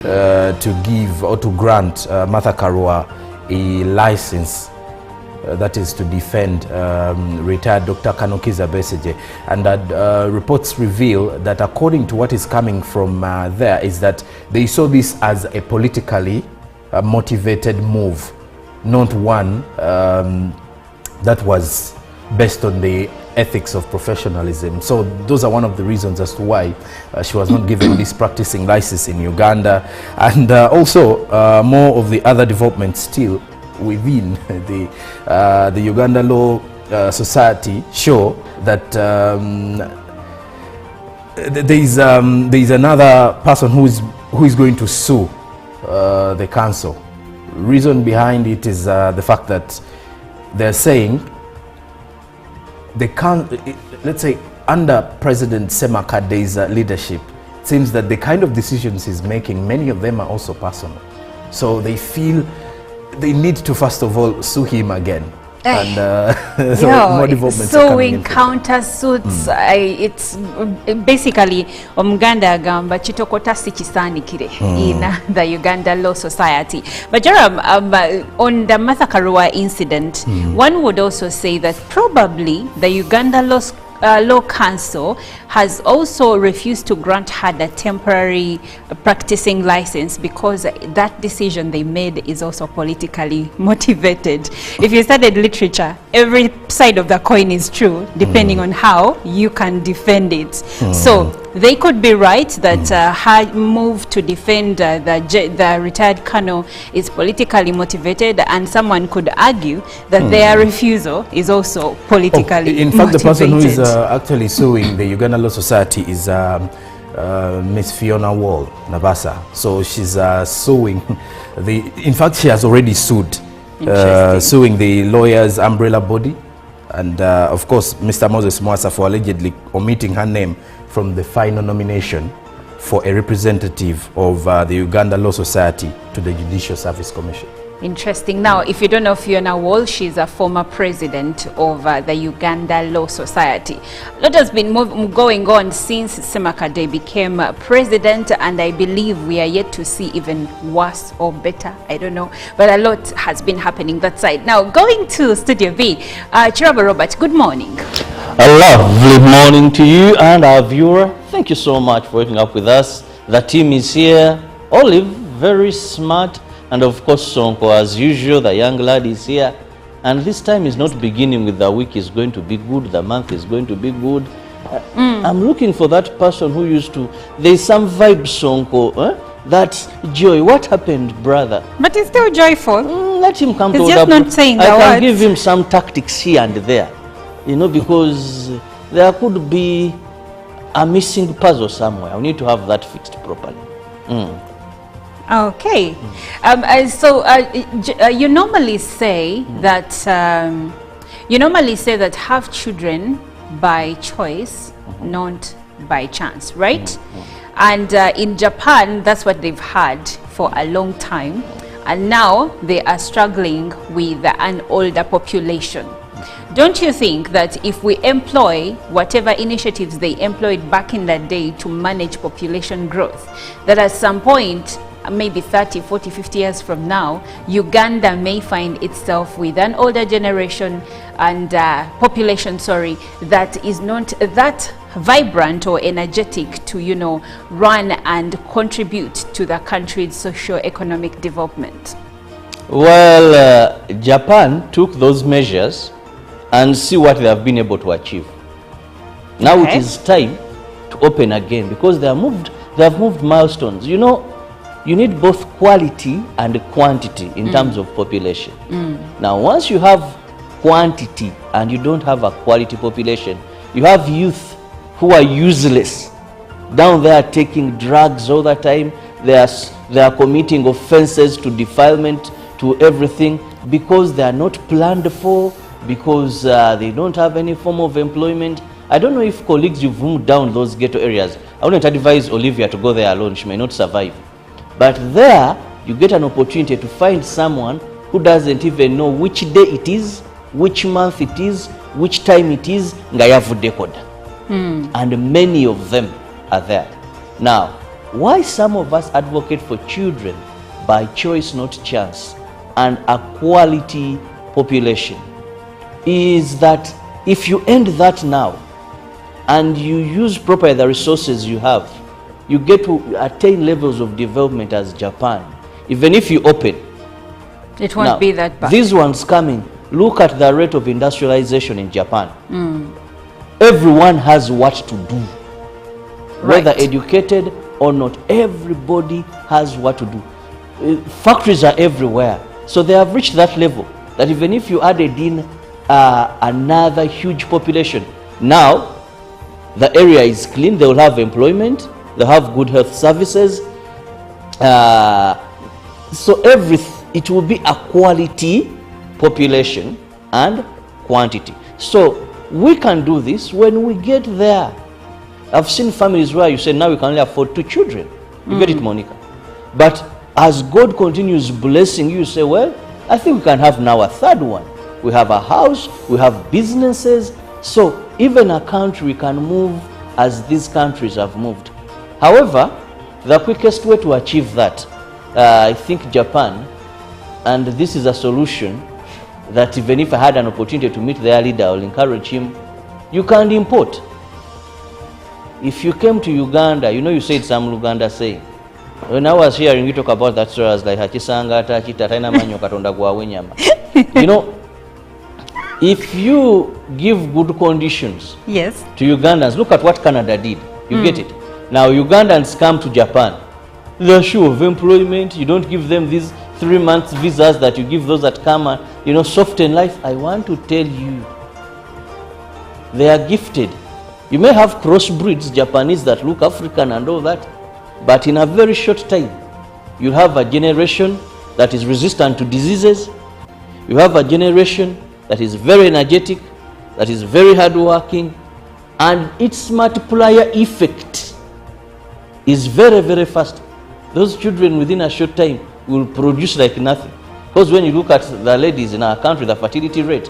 to give or to grant Martha Karua a license that is to defend retired Dr. Kanokiza Besigye. And that reports reveal that according to what is coming from there is that they saw this as a politically motivated move, not one that was based on the ethics of professionalism. So those are one of the reasons as to why she was not given this practicing license in Uganda. And also more of the other developments still within the Uganda Law Society show that there is another person who is going to sue the council. Reason behind it is the fact that they're saying they can't, let's say, under President Semakade's leadership, it seems that the kind of decisions he's making, many of them are also personal. So they feel they need to first of all sue him again. And so more developments are coming in. Suing, counter suits, it's basically Omuganda agamba chitokota sichisanikire in the Uganda Law Society. But Joram, on the Martha Karua incident, one would also say that probably the Uganda Law Council has also refused to grant her the temporary practicing license because that decision they made is also politically motivated. If you studied literature, every side of the coin is true depending on how you can defend it. So they could be right that her move to defend the retired colonel is politically motivated, and someone could argue that their refusal is also politically in fact, motivated. the person who is actually suing the Uganda Law Society is Miss Fiona Wall Nabasa. So she's suing in fact she has already sued, suing the lawyers umbrella body, and of course Mr. Moses Mwasa for allegedly omitting her name from the final nomination for a representative of the Uganda Law Society to the Judicial Service Commission. Interesting. Now, if you don't know Fiona Wall, she's a former president of the Uganda Law Society. A lot has been going on since Semakade became president, and I believe we are yet to see even worse or better. I don't know, but a lot has been happening that side. Now, going to Studio B, Chiraba Robert, good morning. A lovely morning to you and our viewer. Thank you so much for waking up with us. The team is here. Olive, very smart. And of course, Sonko, as usual, the young lad is here. And this time is not beginning with the week is going to be good, the month is going to be good. I'm looking for that person who used to, there's some vibe, Sonko, that joy. What happened, brother? But he's still joyful. Let him come to He's just not saying the words. I can give him some tactics here and there, you know, because there could be a missing puzzle somewhere. I need to have that fixed properly. Okay. So you normally say that have children by choice, not by chance, right? And in Japan, that's what they've had for a long time, and now they are struggling with an older population. Don't you think that if we employ whatever initiatives they employed back in the day to manage population growth, that at some point, maybe 30, 40, 50 years from now, Uganda may find itself with an older generation and population, that is not that vibrant or energetic to, you know, run and contribute to the country's socio-economic development? Well, Japan took those measures and see what they have been able to achieve. Now it is time to open again because they have moved milestones. You know, you need both quality and quantity in terms of population. Now, once you have quantity and you don't have a quality population, you have youth who are useless down there taking drugs all the time. They are committing offenses to defilement, to everything, because they are not planned for, because they don't have any form of employment. I don't know if colleagues, you've moved down those ghetto areas. I wouldn't advise Olivia to go there alone. She may not survive. But there, you get an opportunity to find someone who doesn't even know which day it is, which month it is, which time it is, ngayavu decoder. And many of them are there. Now, why some of us advocate for children by choice, not chance, and a quality population, is that if you end that now and you use properly the resources you have, you get to attain levels of development as Japan. Even if you open, it won't now, be that bad. These ones coming, look at the rate of industrialization in Japan. Everyone has what to do, whether educated or not. Everybody has what to do. Factories are everywhere, so they have reached that level that even if you added in another huge population, now the area is clean, they will have employment, they'll have good health services, so it will be a quality population and quantity. So we can do this when we get there. I've seen families where you say now we can only afford 2 children. You get it, Monica? But as God continues blessing you, say, well, I think we can have now a 3rd one. We have a house, we have businesses. So even a country can move as these countries have moved. However, the quickest way to achieve that, I think Japan, and this is a solution that even if I had an opportunity to meet their leader, I will encourage him, you can import. If you came to Uganda, you know you said some Luganda saying. When I was hearing you talk about that story, I was like, you know, if you give good conditions Yes. to Ugandans, look at what Canada did. You get it? Now Ugandans come to Japan, they're sure of employment. You don't give them these 3 months visas that you give those that come and, you know, soften life. I want to tell you, they are gifted. You may have crossbreeds, Japanese that look African and all that, but in a very short time, you have a generation that is resistant to diseases. You have a generation that is very energetic, that is very hardworking, and its multiplier effect is very, very fast. Those children within a short time will produce like nothing. Because when you look at the ladies in our country, the fertility rate,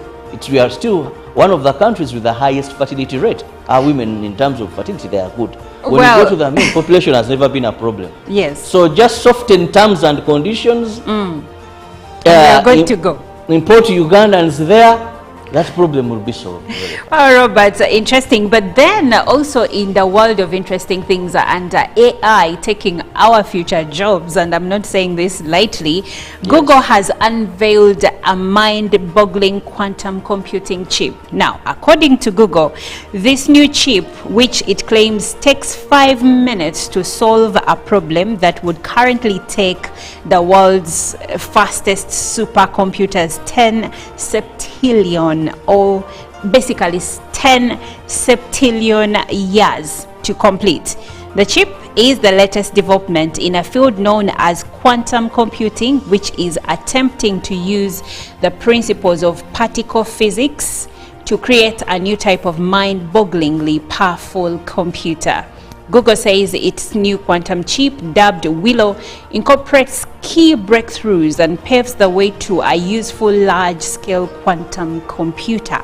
we are still one of the countries with the highest fertility rate. Our women, in terms of fertility, they are good. When you go to the men, population has never been a problem. Yes. So just soften terms and conditions. We are going to go. Import Ugandans there, that problem will be solved. Oh, Robert, interesting. But then also in the world of interesting things and AI taking our future jobs, and I'm not saying this lightly, Google has unveiled a mind-boggling quantum computing chip. Now, according to Google, this new chip, which it claims takes 5 minutes to solve a problem that would currently take the world's fastest supercomputers 10 septillion, or basically 10 septillion years to complete. The chip is the latest development in a field known as quantum computing, which is attempting to use the principles of particle physics to create a new type of mind-bogglingly powerful computer. Google says its new quantum chip, dubbed Willow, incorporates key breakthroughs and paves the way to a useful large-scale quantum computer.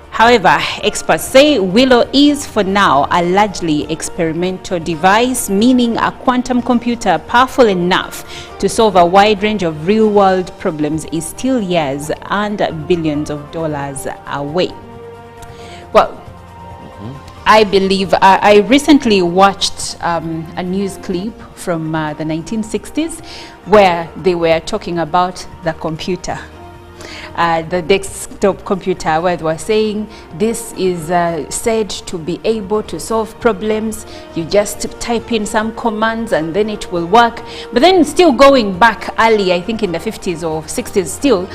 However, experts say Willow is for now a largely experimental device, meaning a quantum computer powerful enough to solve a wide range of real-world problems is still years and billions of dollars away. Well, I believe I recently watched a news clip from the 1960s where they were talking about the computer, the desktop computer, where they were saying this is said to be able to solve problems. You just type in some commands and then it will work. But then still going back early, I think in the 50s or 60s still,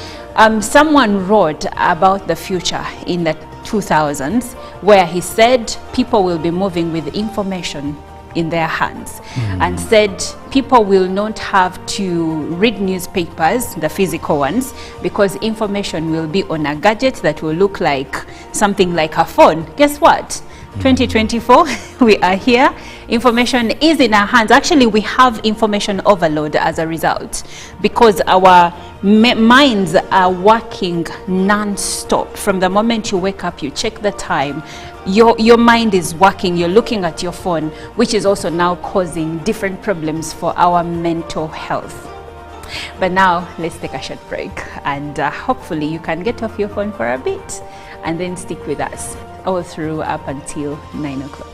someone wrote about the future in the 2000s, where he said people will be moving with information in their hands, and said people will not have to read newspapers, the physical ones, because information will be on a gadget that will look like something like a phone. Guess what? 2024, we are here. Information is in our hands. Actually, we have information overload as a result because our minds are working non-stop. From the moment you wake up, you check the time, your mind is working, you're looking at your phone, which is also now causing different problems for our mental health. But now let's take a short break, and hopefully you can get off your phone for a bit and then stick with us all through up until 9 o'clock.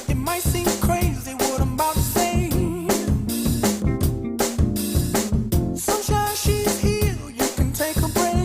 It might seem crazy what I'm about to say. Sunshine, she's here, you can take a break.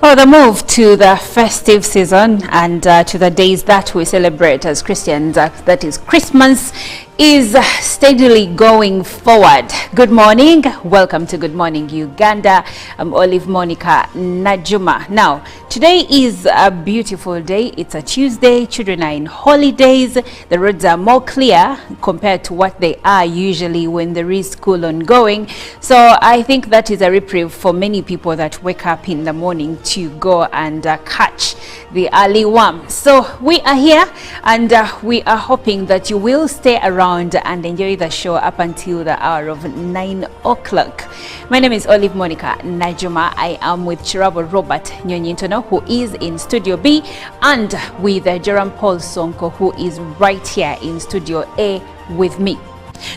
Well, the move to the festive season and to the days that we celebrate as Christians, that is Christmas, is steadily going forward. Good morning. Welcome to Good Morning Uganda. I'm Olive Monica Najuma. Now, today is a beautiful day. It's a Tuesday. Children are in holidays. The roads are more clear compared to what they are usually when there is school ongoing. So I think that is a reprieve for many people that wake up in the morning to go and catch the early worm. So we are here, and we are hoping that you will stay around and enjoy the show up until the hour of 9 o'clock. My name is Olive Monica Najuma. I am with Chirabo Robert Nyonyintono, who is in Studio B, and with Jerome Paul Sonko, who is right here in Studio A with me.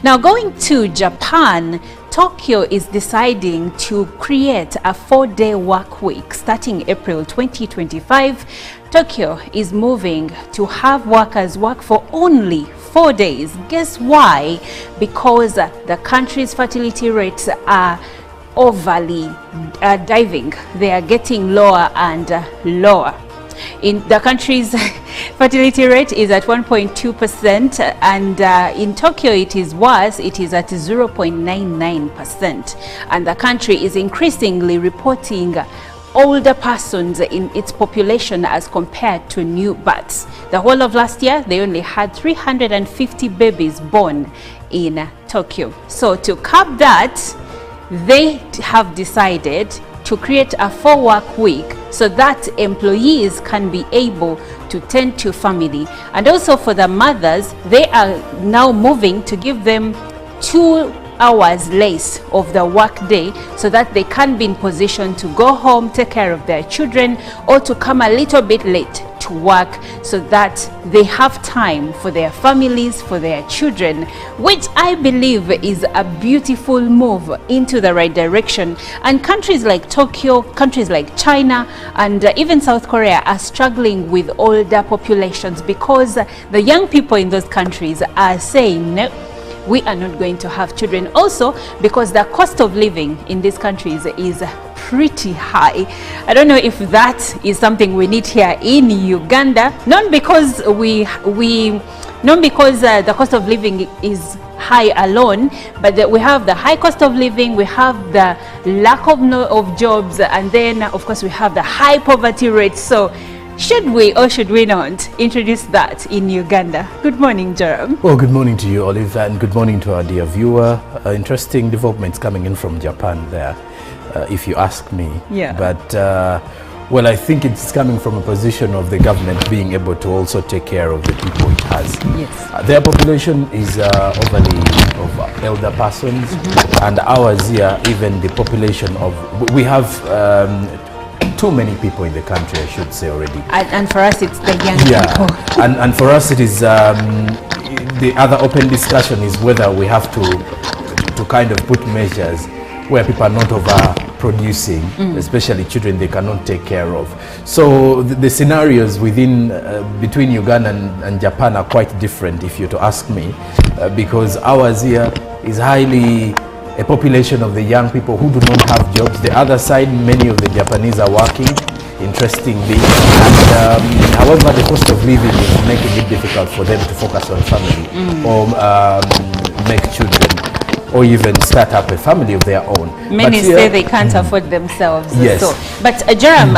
Now, going to Japan, Tokyo is deciding to create a 4-day work week starting April 2025. Tokyo is moving to have workers work for only 4 days. Guess why? Because the country's fertility rates are overly diving. They are getting lower and lower. In the country's fertility rate is at 1.2%, and in Tokyo it is worse. It is at 0.99%, and the country is increasingly reporting older persons in its population as compared to new births. The whole of last year, they only had 350 babies born in Tokyo. So to curb that, they have decided to create a 4-work week so that employees can be able to tend to family. And also for the mothers, they are now moving to give them 2 hours less of the work day so that they can be in position to go home, take care of their children, or to come a little bit late to work so that they have time for their families, for their children, which I believe is a beautiful move into the right direction. And countries like Tokyo, countries like China, and even South Korea are struggling with older populations because the young people in those countries are saying, no, we are not going to have children. Also because the cost of living in these countries is pretty high. I don't know if that is something we need here in Uganda, not because the cost of living is high alone, but that we have the high cost of living, we have the lack of jobs, and then of course we have the high poverty rate. So should we or should we not introduce that in Uganda? Good morning, Jerome. Well, good morning to you, Olive, and good morning to our dear viewer. Interesting developments coming in from Japan there, if you ask me. Yeah. But, well, I think it's coming from a position of the government being able to also take care of the people it has. Yes. Their population is overly of elder persons, and ours here, even the population of, we have too many people in the country, I should say already. And for us, it's the young people. and for us, it is the other open discussion is whether we have to kind of put measures where people are not overproducing, especially children they cannot take care of. So the scenarios within between Uganda and Japan are quite different, if you're to ask me, because ours here is highly a population of the young people who do not have jobs. The other side, many of the Japanese are working, interestingly, and however the cost of living is making it difficult for them to focus on family or make children or even start up a family of their own. Many say they can't afford themselves. Yes. So, but Jerome,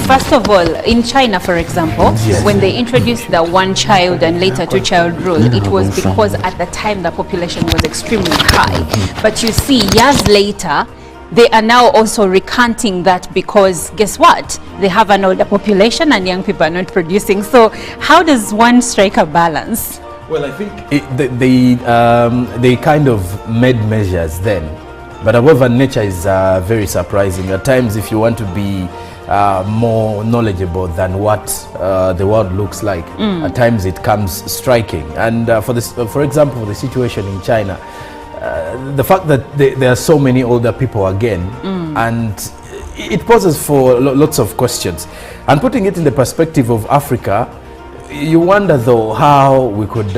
first of all, in China, for example, Yes. when they introduced the 1-child and later 2-child rule, it was because at the time the population was extremely high. But you see, years later, they are now also recanting that because guess what? They have an older population and young people are not producing. So how does one strike a balance? Well, I think they kind of made measures then, but however, nature is very surprising. At times, if you want to be more knowledgeable than what the world looks like, at times it comes striking. And for example, the situation in China, the fact that there are so many older people again, and it poses for lots of questions. And putting it in the perspective of Africa, you wonder though how we could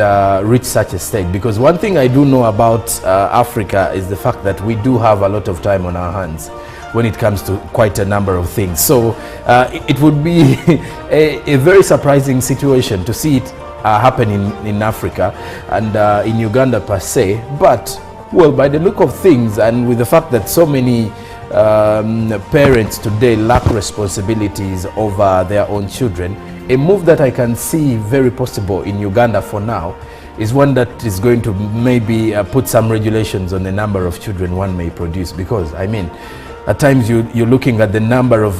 reach such a state, because one thing I do know about Africa is the fact that we do have a lot of time on our hands when it comes to quite a number of things. So it would be a very surprising situation to see it happen in Africa and in Uganda per se. But well, by the look of things and with the fact that so many parents today lack responsibilities over their own children, a move that I can see very possible in Uganda for now is one that is going to maybe put some regulations on the number of children one may produce, because I mean, at times you're looking at the number of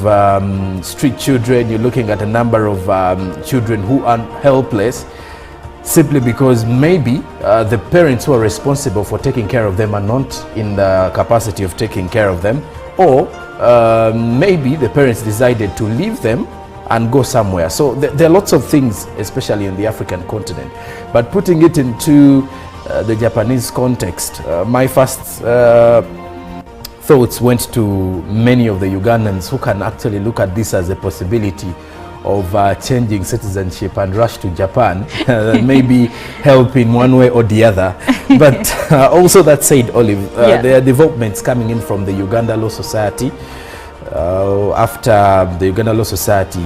street children, you're looking at a number of children who are helpless simply because maybe the parents who are responsible for taking care of them are not in the capacity of taking care of them, or maybe the parents decided to leave them and go somewhere. So there are lots of things, especially in the African continent. But putting it into the Japanese context, my first thoughts went to many of the Ugandans who can actually look at this as a possibility of changing citizenship and rush to Japan, maybe help in one way or the other. But also that said, Olive, there are developments coming in from the Uganda Law Society. After the Uganda Law Society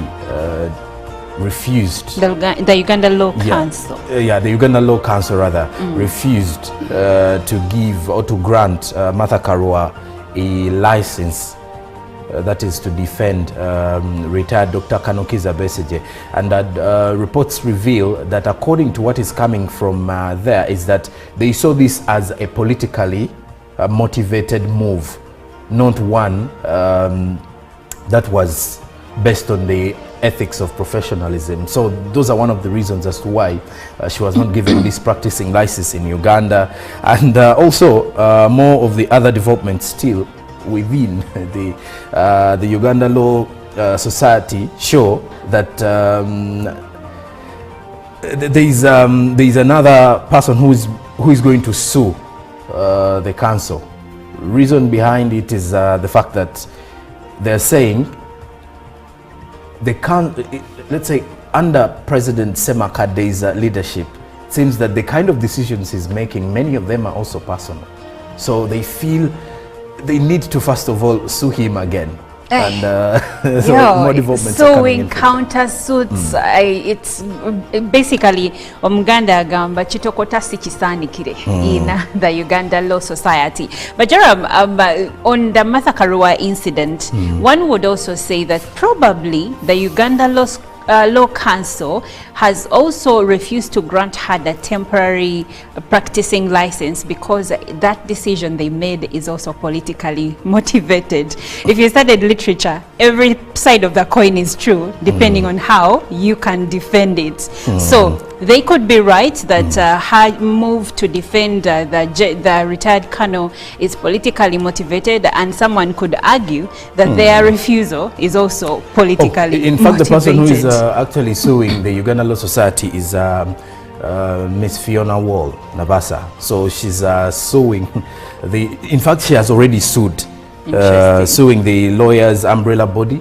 refused. The Uganda Law Council. The Uganda Law Council rather refused to give or to grant Martha Karua a license that is to defend retired Dr. Kanukiza Besigye. And reports reveal that according to what is coming from there is that they saw this as a politically motivated move, not one that was based on the ethics of professionalism. So those are one of the reasons as to why she was not given this practicing license in Uganda. And also more of the other developments still within the Uganda Law Society show that there is another person who is going to sue the council. Reason behind it is the fact that they're saying they can't, let's say, under President Semakade's leadership, it seems that the kind of decisions he's making, many of them are also personal. So they feel they need to first of all sue him again. And so more developments are coming in. Counter suits, it's basically Omuganda agamba kitokota si kisaanikire in the Uganda Law Society. But Jerome, on the Martha Karua incident, one would also say that probably the Uganda Law Council has also refused to grant her the temporary practicing license because that decision they made is also politically motivated. If you studied literature, every side of the coin is true depending on how you can defend it. So they could be right that her move to defend the retired colonel is politically motivated, and someone could argue that their refusal is also politically in fact, motivated. the person who is actually suing the Uganda Law Society is Miss Fiona Wall Nabasa. So she's suing in fact she has already sued, suing the lawyers umbrella body,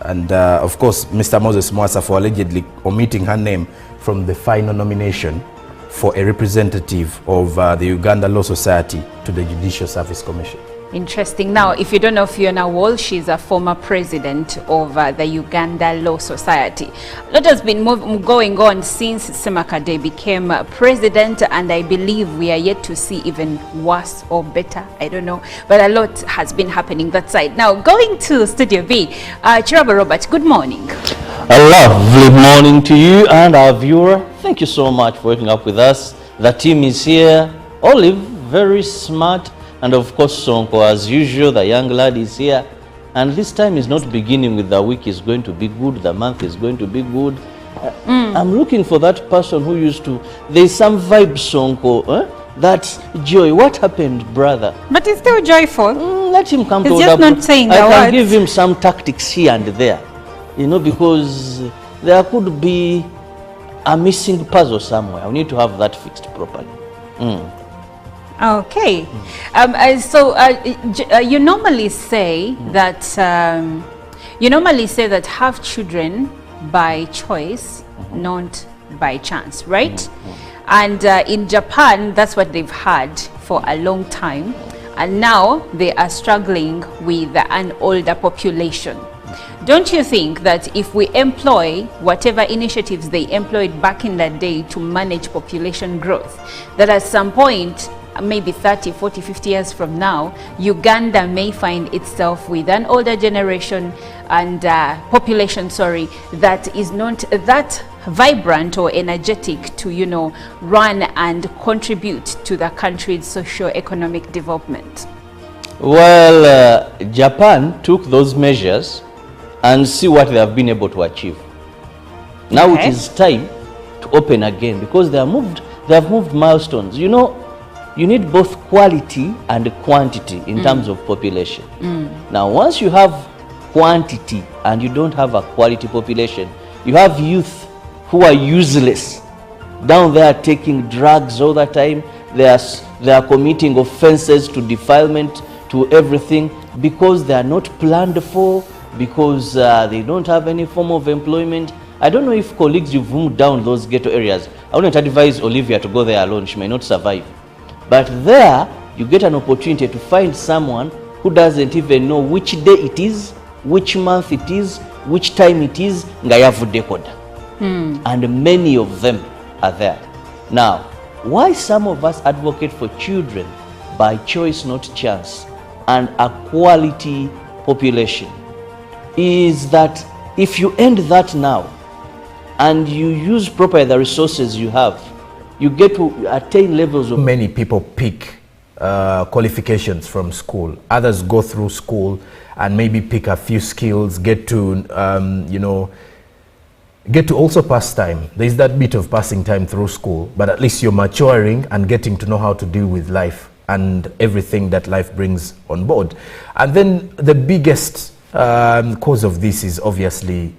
and of course Mr. Moses Mwasa for allegedly omitting her name from the final nomination for a representative of the Uganda Law Society to the Judicial Service Commission. Interesting. Now, if you don't know Fiona Wall, she's a former president of the Uganda Law Society. A lot has been going on since Semakade became president, and I believe we are yet to see even worse or better. I don't know, but a lot has been happening that side. Now, going to Studio B, Chirabo Robert, good morning. A lovely morning to you and our viewer. Thank you so much for waking up with us. The team is here. Olive, very smart. And of course, Sonko, as usual, the young lad is here. And this time is not beginning with the week is going to be good, the month is going to be good. I'm looking for that person who used to, there's some vibe, Sonko. That's joy. What happened, brother? But it's still joyful. Let him come He's to just not saying the I can words. give him some tactics here and there. You know, because there could be a missing puzzle somewhere. We need to have that fixed properly. Okay. You normally say that have children by choice, not by chance, right? And in Japan, that's what they've had for a long time, and now they are struggling with an older population. Don't you think that if we employ whatever initiatives they employed back in the day to manage population growth, that at some point, maybe 30, 40, 50 years from now, Uganda may find itself with an older generation and population, that is not that vibrant or energetic to, run and contribute to the country's socio-economic development? Well, Japan took those measures and see what they have been able to achieve. Now it is time to open again because they have moved milestones. You know, you need both quality and quantity in terms of population. Now, once you have quantity and you don't have a quality population, you have youth who are useless down there taking drugs all the time. They are committing offenses to defilement, to everything, because they are not planned for, because they don't have any form of employment. I don't know if colleagues, you've moved down those ghetto areas. I wouldn't advise Olivia to go there alone. She may not survive. But there, you get an opportunity to find someone who doesn't even know which day it is, which month it is, which time it is, nga yavude koda. and many of them are there. Now, why some of us advocate for children by choice, not chance, and a quality population, is that if you end that now and you use properly the resources you have, you get to attain levels of... Many people pick qualifications from school. Others go through school and maybe pick a few skills, get to also pass time. There's that bit of passing time through school, but at least you're maturing and getting to know how to deal with life and everything that life brings on board. And then the biggest cause of this is obviously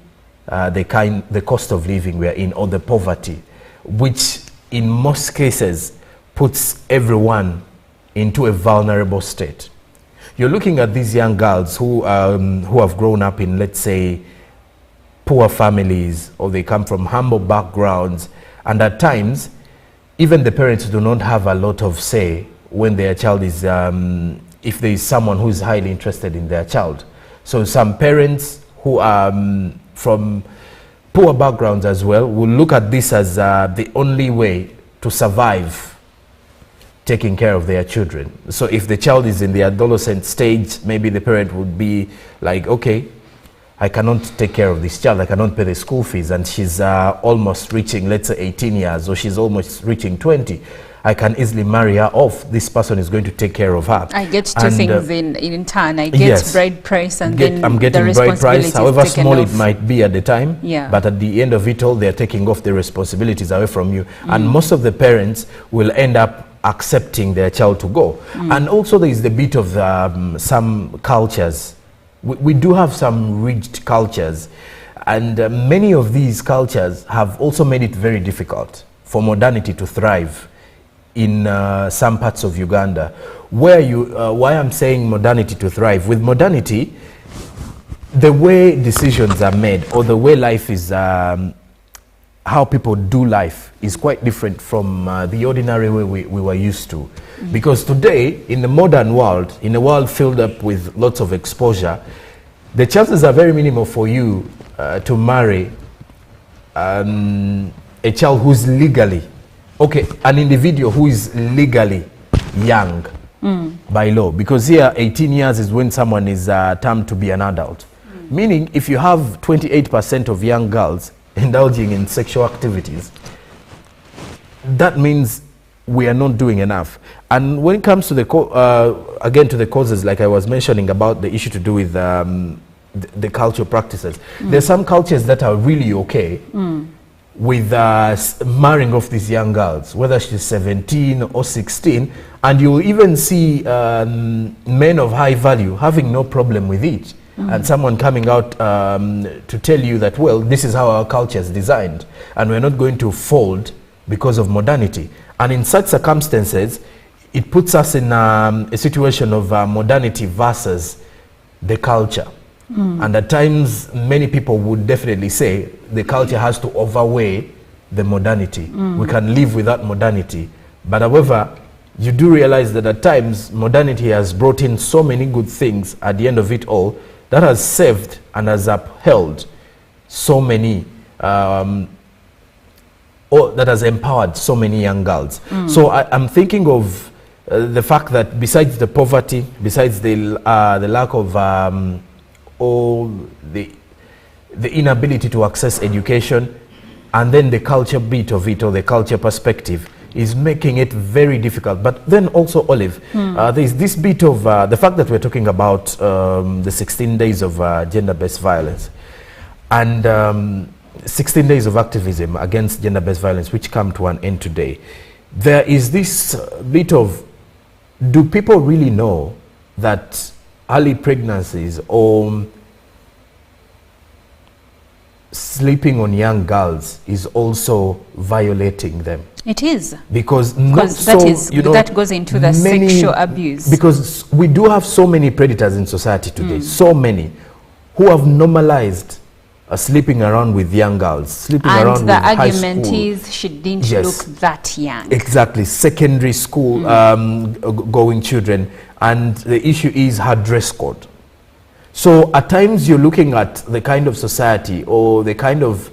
the cost of living we're in, or the poverty, which in most cases puts everyone into a vulnerable state. You're looking at these young girls who have grown up in, let's say, poor families, or they come from humble backgrounds, and at times even the parents do not have a lot of say when their child is, if there is someone who is highly interested in their child. So some parents who are from poor backgrounds as well will look at this as the only way to survive taking care of their children. So if the child is in the adolescent stage, maybe the parent would be like, okay, I cannot take care of this child, I cannot pay the school fees, and she's almost reaching, let's say, 18 years, or she's almost reaching 20. I can easily marry her off. This person is going to take care of her. I get two things in turn. I get yes, bride price, and then I'm getting the bride price, however small off. it might be at the time. Yeah. But at the end of it all, they're taking off the responsibilities away from you. And most of the parents will end up accepting their child to go. And also there is the bit of some cultures. We do have some rigid cultures, and many of these cultures have also made it very difficult for modernity to thrive in some parts of Uganda. Why I'm saying modernity to thrive, with modernity, the way decisions are made, or the way life is, how people do life is quite different from the ordinary way we were used to. Because today, in the modern world, in a world filled up with lots of exposure, the chances are very minimal for you to marry a child who's legally, an individual who is legally young by law. Because here, 18 years is when someone is termed to be an adult. Meaning, if you have 28% of young girls indulging in sexual activities, that means we are not doing enough. And when it comes to the again to the causes, like I was mentioning about the issue to do with the cultural practices, there's some cultures that are really okay with marrying off these young girls, whether she's 17 or 16, and you'll even see men of high value having no problem with it. And someone coming out to tell you that, well, this is how our culture is designed, and we're not going to fold because of modernity. And in such circumstances, it puts us in a situation of modernity versus the culture. And at times, many people would definitely say the culture has to overweigh the modernity. We can live without modernity. But however, you do realize that at times, modernity has brought in so many good things at the end of it all that has saved and has upheld so many, or that has empowered so many young girls. So I'm thinking of the fact that besides the poverty, besides the lack of, or the inability to access education, and then the culture bit of it, or the culture perspective, is making it very difficult. But then also, Olive, there's this bit of the fact that we're talking about the 16 days of gender-based violence, and 16 days of activism against gender-based violence, which come to an end today. There is this bit of, do people really know that early pregnancies or sleeping on young girls is also violating them? It is. Because that goes into the sexual abuse. Because we do have so many predators in society today, so many, who have normalized sleeping around with young girls, sleeping around with high school. And the argument is she didn't look that young. Exactly, secondary school going children, and the issue is her dress code. So at times you're looking at the kind of society or the kind of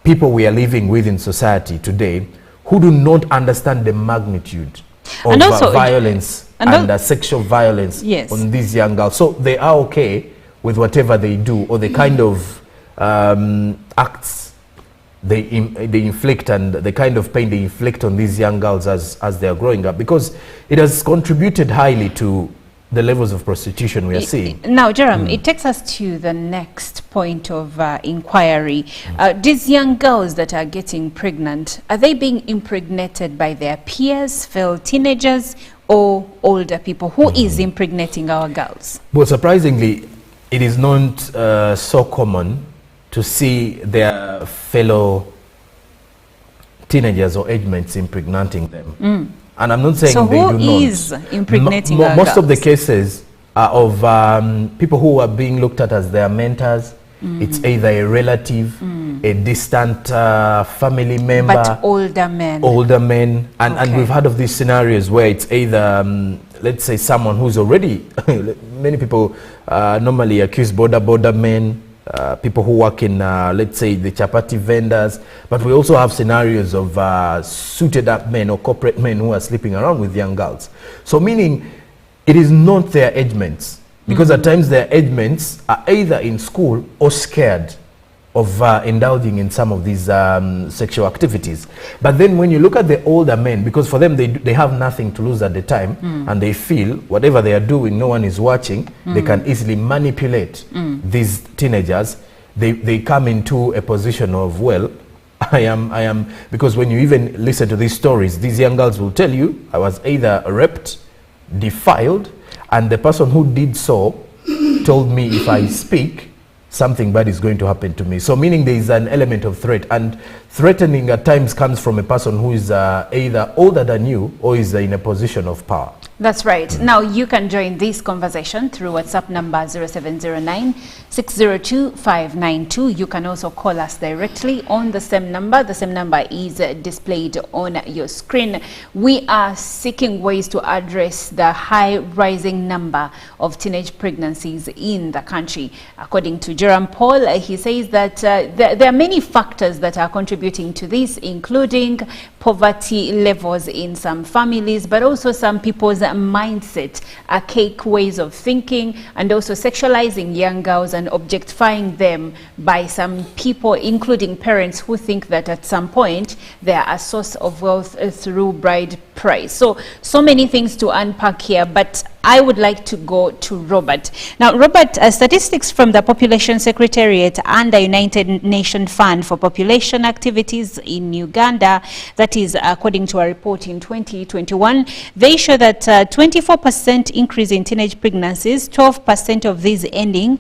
people we are living with in society today who do not understand the magnitude of And also- violence and and sexual violence Yes. on these young girls. So they are okay with whatever they do or the kind of acts they inflict and the kind of pain they inflict on these young girls as they are growing up, because it has contributed highly to the levels of prostitution we are seeing. Now, Jerome, it takes us to the next point of inquiry. These young girls that are getting pregnant, are they being impregnated by their peers, fellow teenagers, or older people? Who is impregnating our girls? Well, surprisingly, it is not so common to see their fellow teenagers or age mates impregnating them. And I'm not saying So they who do not. is impregnating our Most of the girls? cases are of people who are being looked at as their mentors. It's either a relative, a distant family member, But older men. older men, and Okay. we've heard of these scenarios where it's either let's say someone who's already many people normally accuse border men, people who work in let's say the chapati vendors, but we also have scenarios of suited up men or corporate men who are sleeping around with young girls. So meaning it is not their age mates, because at times their age mates are either in school or scared of indulging in some of these sexual activities. But then when you look at the older men, because for them they have nothing to lose at the time, and they feel whatever they are doing, no one is watching, they can easily manipulate these teenagers. They come into a position of, well, I am, because when you even listen to these stories, these young girls will tell you, I was either raped, defiled, and the person who did so told me if I speak, something bad is going to happen to me. So meaning there is an element of threat, and threatening at times comes from a person who is either older than you or is in a position of power. That's right. Now you can join this conversation through WhatsApp number 0709 602 592. You can also call us directly on the same number. The same number is displayed on your screen. We are seeking ways to address the high rising number of teenage pregnancies in the country. According to Jerome Paul, he says that there are many factors that are contributing to this, including poverty levels in some families, but also some people's mindset, archaic ways of thinking, and also sexualizing young girls and objectifying them by some people, including parents who think that at some point they are a source of wealth through bride price. So many things to unpack here, but I would like to go to Robert. Now, Robert, statistics from the Population Secretariat and the United Nations Fund for Population Activities in Uganda, that is according to a report in 2021, they show that 24% increase in teenage pregnancies, 12% of these ending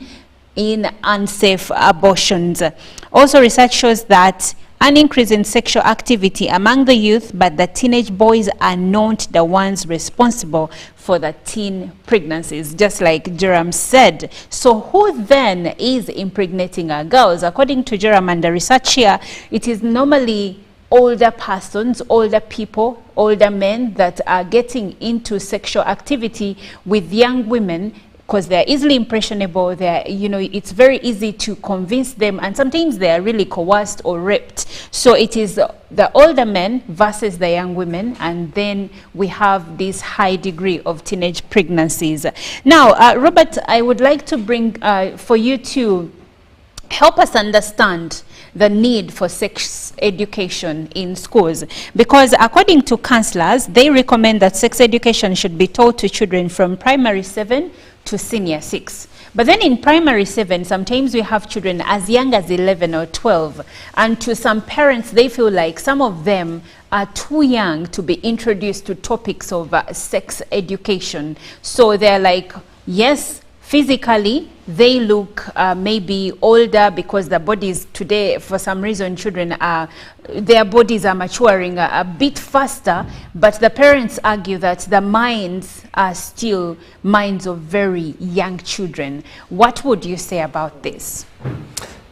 in unsafe abortions. Also, research shows that an increase in sexual activity among the youth, but the teenage boys are not the ones responsible for the teen pregnancies, just like Jerome said. So who then is impregnating our girls? According to Jerome and the research here, it is normally older persons, older people, older men that are getting into sexual activity with young women, because they're easily impressionable. They're, it's very easy to convince them, and sometimes they are really coerced or raped. So it is the older men versus the young women, and then we have this high degree of teenage pregnancies. Now, Robert, I would like to bring for you to help us understand the need for sex education in schools, because according to counselors, they recommend that sex education should be taught to children from primary 7 to senior 6. But then in primary 7, sometimes we have children as young as 11 or 12. And to some parents, they feel like some of them are too young to be introduced to topics of sex education. So they're like, yes, physically, they look maybe older because the bodies today, for some reason, children are, their bodies are maturing a bit faster, but the parents argue that the minds are still minds of very young children. What would you say about this?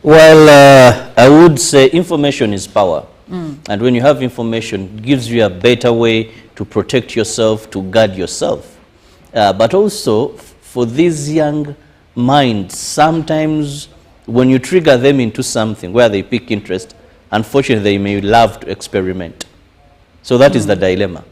Well, I would say information is power. And when you have information, it gives you a better way to protect yourself, to guard yourself. But also, for these young minds, sometimes when you trigger them into something where they pick interest, unfortunately, they may love to experiment. So that is the dilemma.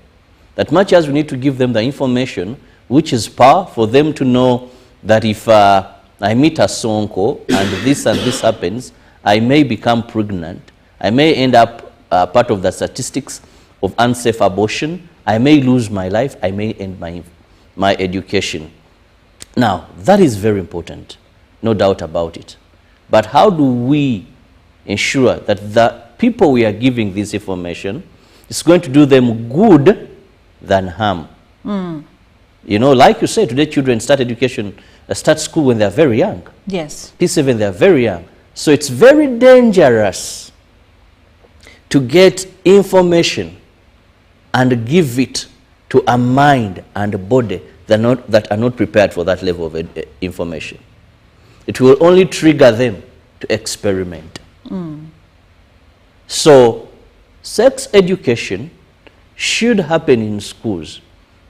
That much as we need to give them the information, which is power for them to know that if I meet a sonko and this happens, I may become pregnant. I may end up part of the statistics of unsafe abortion. I may lose my life. I may end my education. Now, that is very important, no doubt about it. But how do we ensure that the people we are giving this information is going to do them good than harm? You know, like you said, today children start education, start school when they're very young. Yes. P7, they're very young. So it's very dangerous to get information and give it to a mind and a body that are not prepared for that level of information. It will only trigger them to experiment. So sex education should happen in schools,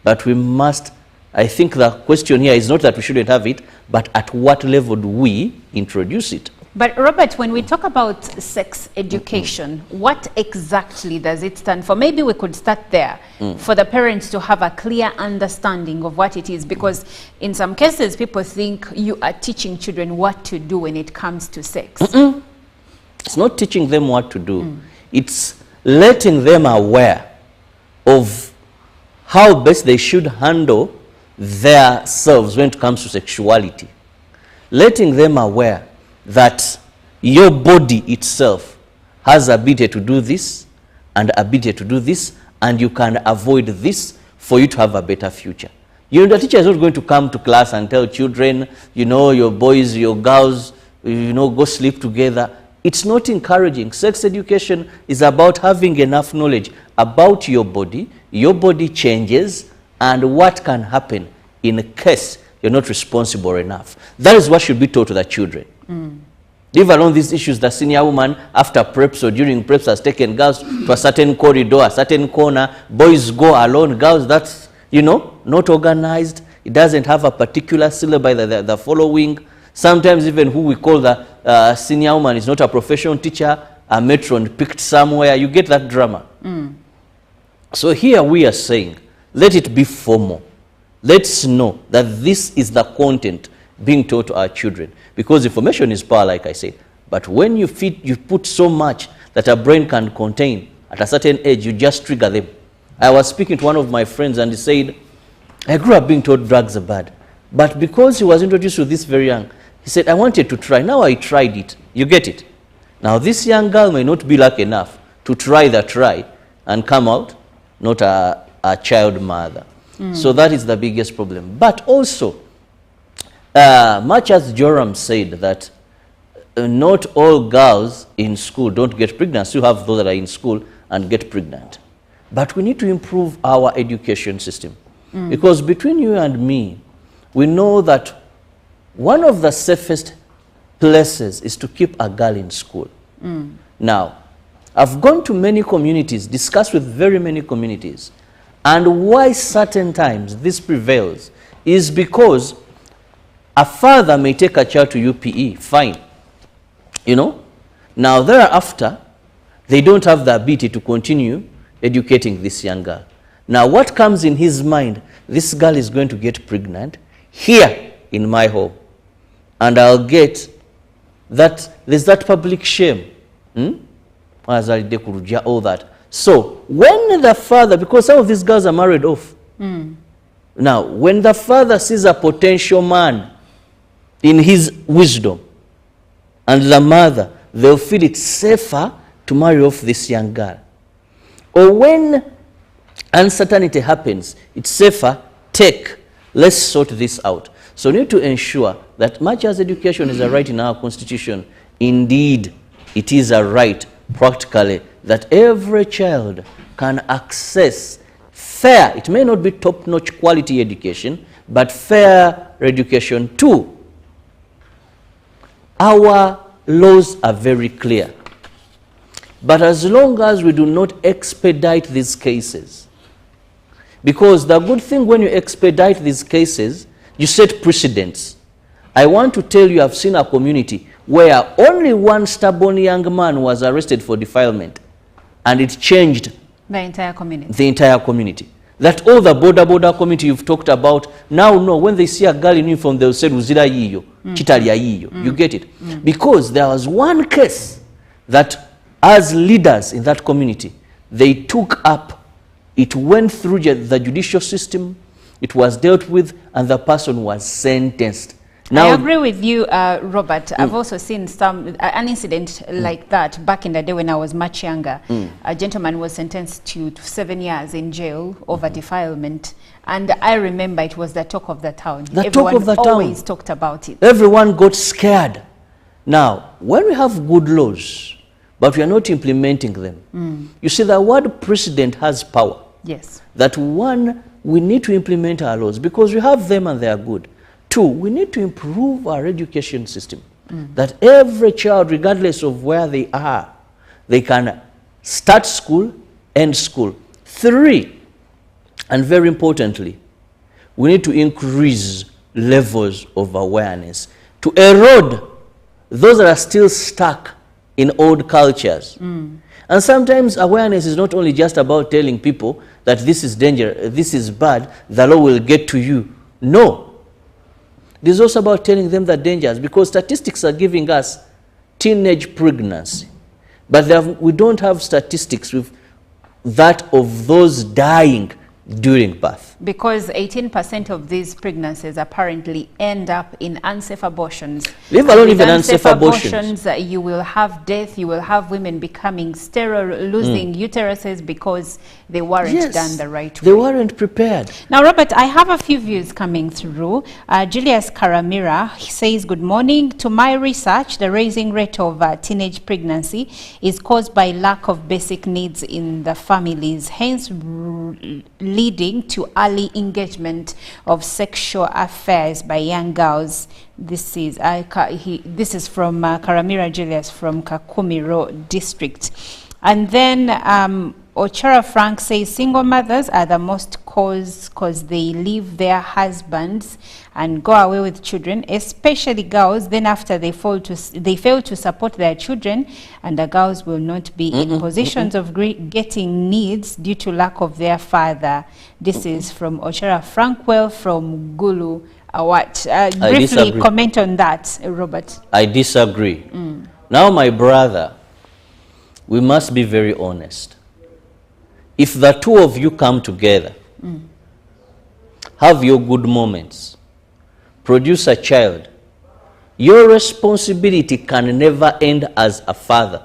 but we must, I think the question here is not that we shouldn't have it, but at what level do we introduce it? But Robert, when we talk about sex education, what exactly does it stand for? Maybe we could start there for the parents to have a clear understanding of what it is, because in some cases people think you are teaching children what to do when it comes to sex. It's not teaching them what to do. It's letting them aware of how best they should handle their selves when it comes to sexuality. Letting them aware that your body itself has ability to do this and ability to do this, and you can avoid this for you to have a better future. You know, the teacher is not going to come to class and tell children, you know, your boys, your girls, you know, go sleep together. It's not encouraging. Sex education is about having enough knowledge about your body changes, and what can happen in case you're not responsible enough. That is what should be taught to the children. Leave alone these issues, the senior woman after preps or during preps has taken girls to a certain corridor, a certain corner. Boys go alone. Girls, that's, you know, not organized. It doesn't have a particular syllabus the following. Sometimes even who we call the senior woman is not a professional teacher, a matron picked somewhere. You get that drama. So here we are saying, let it be formal. Let's know that this is the content being taught to our children, because information is power, like I said. But when you put so much that a brain can contain at a certain age, you just trigger them. I was speaking to one of my friends and he said, I grew up being told drugs are bad, but because he was introduced to this very young, he said, I wanted to try. Now I tried it. You get it? Now this young girl may not be lucky enough to try the try and come out not a child mother. So that is the biggest problem. But also, much as Joram said that not all girls in school don't get pregnant, you have those that are in school and get pregnant. But we need to improve our education system. Because between you and me, we know that one of the safest places is to keep a girl in school. Now, I've gone to many communities, discussed with very many communities, and why certain times this prevails is because a father may take a child to UPE, fine. You know? Now thereafter, they don't have the ability to continue educating this young girl. Now what comes in his mind, this girl is going to get pregnant here in my home. And I'll get that, there's that public shame. All that. So when the father, because some of these girls are married off. Now, when the father sees a potential man in his wisdom, and the mother, they'll feel it safer to marry off this young girl. Or when uncertainty happens, it's safer, let's sort this out. So we need to ensure that much as education is a right in our constitution, indeed it is a right practically that every child can access fair, it may not be top-notch quality education, but fair education too. Our laws are very clear. But as long as we do not expedite these cases, because the good thing when you expedite these cases, you set precedents. I want to tell you, I've seen a community where only one stubborn young man was arrested for defilement, and it changed The entire community. the entire community. That all the border community you've talked about now know when they see a girl in uniform, they'll say Ruzira yiyo, Chitalia yiyo. You get it? Because there was one case that as leaders in that community, they took up, it went through the judicial system, it was dealt with, and the person was sentenced. Now, I agree with you, Robert. I've also seen an incident like that back in the day when I was much younger. A gentleman was sentenced to 7 years in jail over defilement. And I remember it was the talk of the town. Everyone always talked about it. Everyone got scared. Now, when we have good laws, but we are not implementing them, you see, the word precedent has power. Yes. That one, we need to implement our laws because we have them and they are good. Two, we need to improve our education system. That every child, regardless of where they are, they can start school, end school. Three, and very importantly, we need to increase levels of awareness to erode those that are still stuck in old cultures. And sometimes awareness is not only just about telling people that this is danger, this is bad, the law will get to you. No. It is also about telling them the dangers, because statistics are giving us teenage pregnancy. But we don't have statistics with that of those dying during birth. Because 18% of these pregnancies apparently end up in unsafe abortions. Leave alone even unsafe abortions. You will have death, you will have women becoming sterile, losing uteruses because they weren't done the right way. They weren't prepared. Now, Robert, I have a few views coming through. Julius Karamira, he says, good morning. To my research, the rising rate of teenage pregnancy is caused by lack of basic needs in the families, hence leading to early engagement of sexual affairs by young girls. This is from Karamira Julius from Kakumiro district. And then Ochara Frank says single mothers are the most cause because they leave their husbands and go away with children, especially girls. Then after they fail to support their children, and the girls will not be in positions of getting needs due to lack of their father. This is from Ochara Frankwell from Gulu. Briefly comment on that, Robert. I disagree. Now, my brother, we must be very honest. If the two of you come together, have your good moments, produce a child, your responsibility can never end as a father.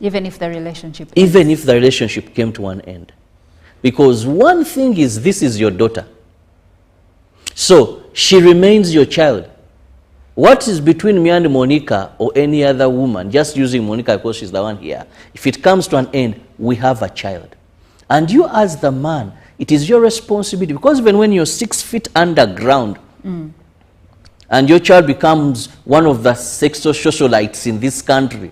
Even if the relationship if the relationship came to an end. Because one thing is, this is your daughter. So, she remains your child. What is between me and Monica or any other woman, just using Monica because she's the one here, if it comes to an end, we have a child. And you as the man, it is your responsibility, because even when you're 6 feet underground and your child becomes one of the socialites in this country,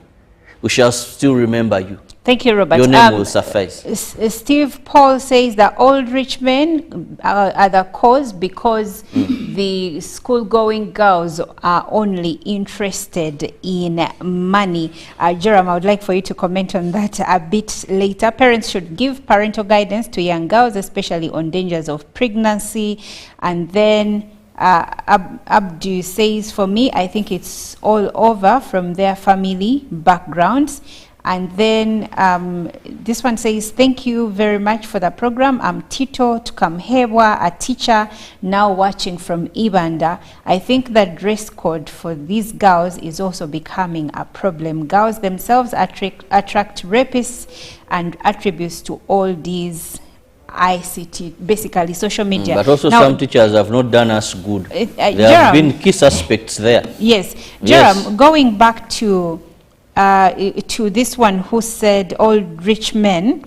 we shall still remember you. Thank you, Robert. Your name will suffice. Steve Paul says that old rich men are the cause because the school-going girls are only interested in money. Jerome, I would like for you to comment on that a bit later. Parents should give parental guidance to young girls, especially on dangers of pregnancy. And then Abdu says, for me, I think it's all over from their family backgrounds. And then this one says, thank you very much for the program. I'm Tito Tukamhewa, a teacher now watching from Uganda. I think the dress code for these girls is also becoming a problem. Girls themselves attract rapists and attributes to all these ICT, basically social media. But also now, some teachers have not done us good. There have been key suspects there. Yes. Jerome, going back to this one who said all rich men,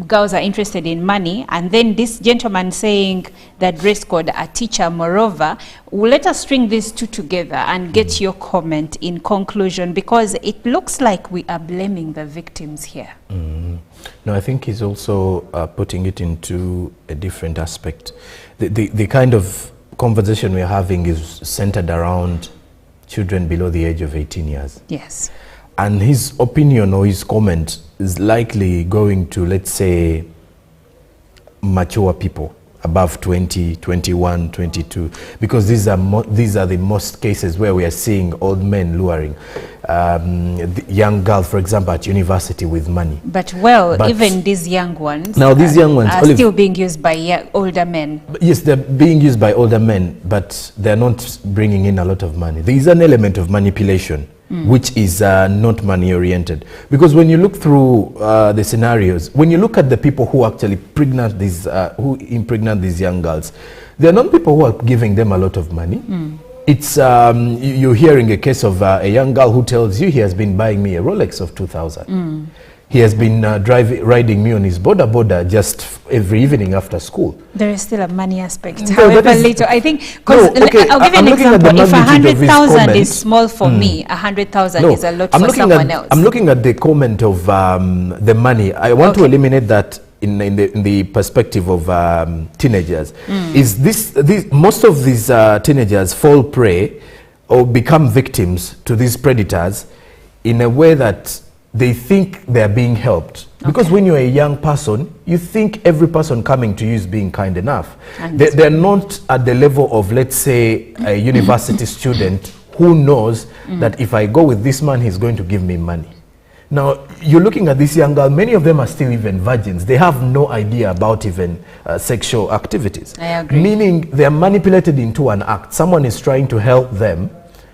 girls are interested in money, and then this gentleman saying that dress code, a teacher moreover. Let us string these two together and get your comment in conclusion, because it looks like we are blaming the victims here. No, I think he's also putting it into a different aspect. The kind of conversation we're having is centered around children below the age of 18 years. Yes. And his opinion or his comment is likely going to, let's say, mature people above 20, 21, 22, because these are the most cases where we are seeing old men luring the young girls, for example, at university with money. But even these young ones, now these young ones are still being used by older men. Yes, they're being used by older men, but they're not bringing in a lot of money. There is an element of manipulation, which is not money oriented. Because when you look through the scenarios, when you look at the people who actually who impregnate these young girls, they're not people who are giving them a lot of money. It's you're hearing a case of a young girl who tells you he has been buying me a Rolex of 2,000. He has been riding me on his boda just every evening after school. There is still a money aspect. No, However little, I think, because I'll give you an example. If 100,000 is small for me, 100,000 is a lot for someone else. I'm looking at the comment of the money. I want to eliminate that in the perspective of teenagers. Is most of these teenagers fall prey or become victims to these predators in a way that they think they're being helped. Because when you're a young person, you think every person coming to you is being kind enough. They're not at the level of, let's say, a university student who knows that if I go with this man, he's going to give me money. Now, you're looking at this young girl, many of them are still even virgins. They have no idea about even sexual activities. I agree. Meaning they're manipulated into an act. Someone is trying to help them.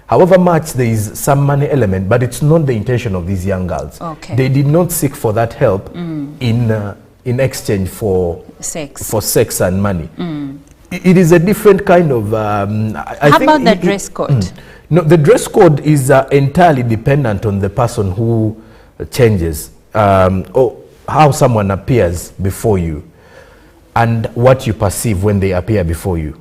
However much there is some money element, but it's not the intention of these young girls. Okay. They did not seek for that help in exchange for sex and money. It is a different kind of... How about the dress code? No, the dress code is entirely dependent on the person who changes, or how someone appears before you and what you perceive when they appear before you.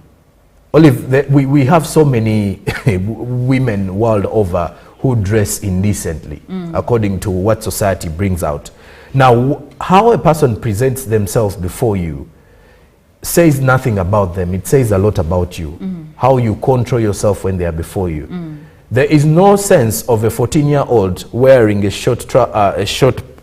Olive, we have so many women world over who dress indecently according to what society brings out. Now, how a person presents themselves before you says nothing about them. It says a lot about you. How you control yourself when they are before you. There is no sense of a 14-year-old wearing a short,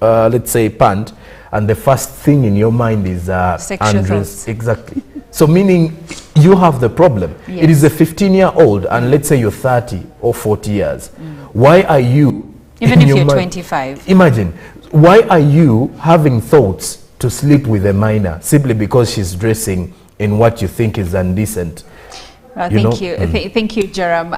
let's say, pant, and the first thing in your mind is sexual thoughts. Exactly. So meaning you have the problem. Yes. It is a 15-year-old, and let's say you're 30 or 40 years. Why are you... Even if you're 25. Imagine, why are you having thoughts to sleep with a minor simply because she's dressing in what you think is indecent? Thank you. Thank you, Jerome.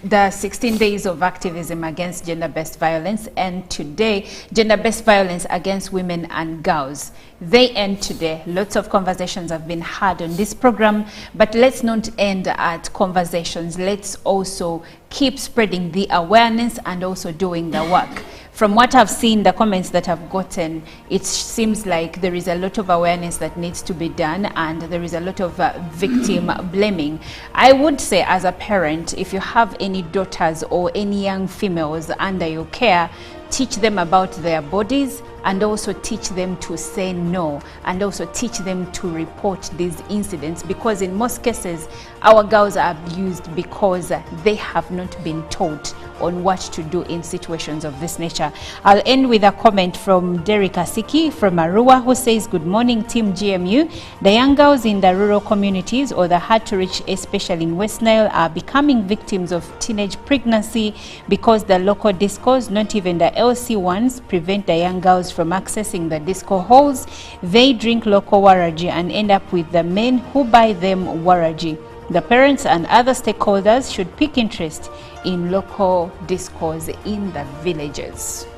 The 16 days of activism against gender-based violence, and today, gender-based violence against women and girls. They end today. Lots of conversations have been had on this program, but let's not end at conversations. Let's also keep spreading the awareness and also doing the work. From what I've seen, the comments that I've gotten, it seems like there is a lot of awareness that needs to be done, and there is a lot of victim blaming. I would say, as a parent, if you have any daughters or any young females under your care, teach them about their bodies, and also teach them to say no, and also teach them to report these incidents, because in most cases our girls are abused because they have not been taught on what to do in situations of this nature. I'll end with a comment from Derek Asiki from Arua, who says, good morning, Team GMU. The young girls in the rural communities or the hard to reach, especially in West Nile, are becoming victims of teenage pregnancy because the local discos, not even the LC ones, prevent the young girls from accessing the disco halls. They drink local waraji and end up with the men who buy them waraji. The parents and other stakeholders should pick interest in local discos in the villages.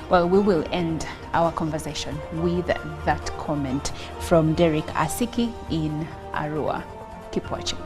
Well, we will end our conversation with that comment from Derek Asiki in Arua. Keep watching.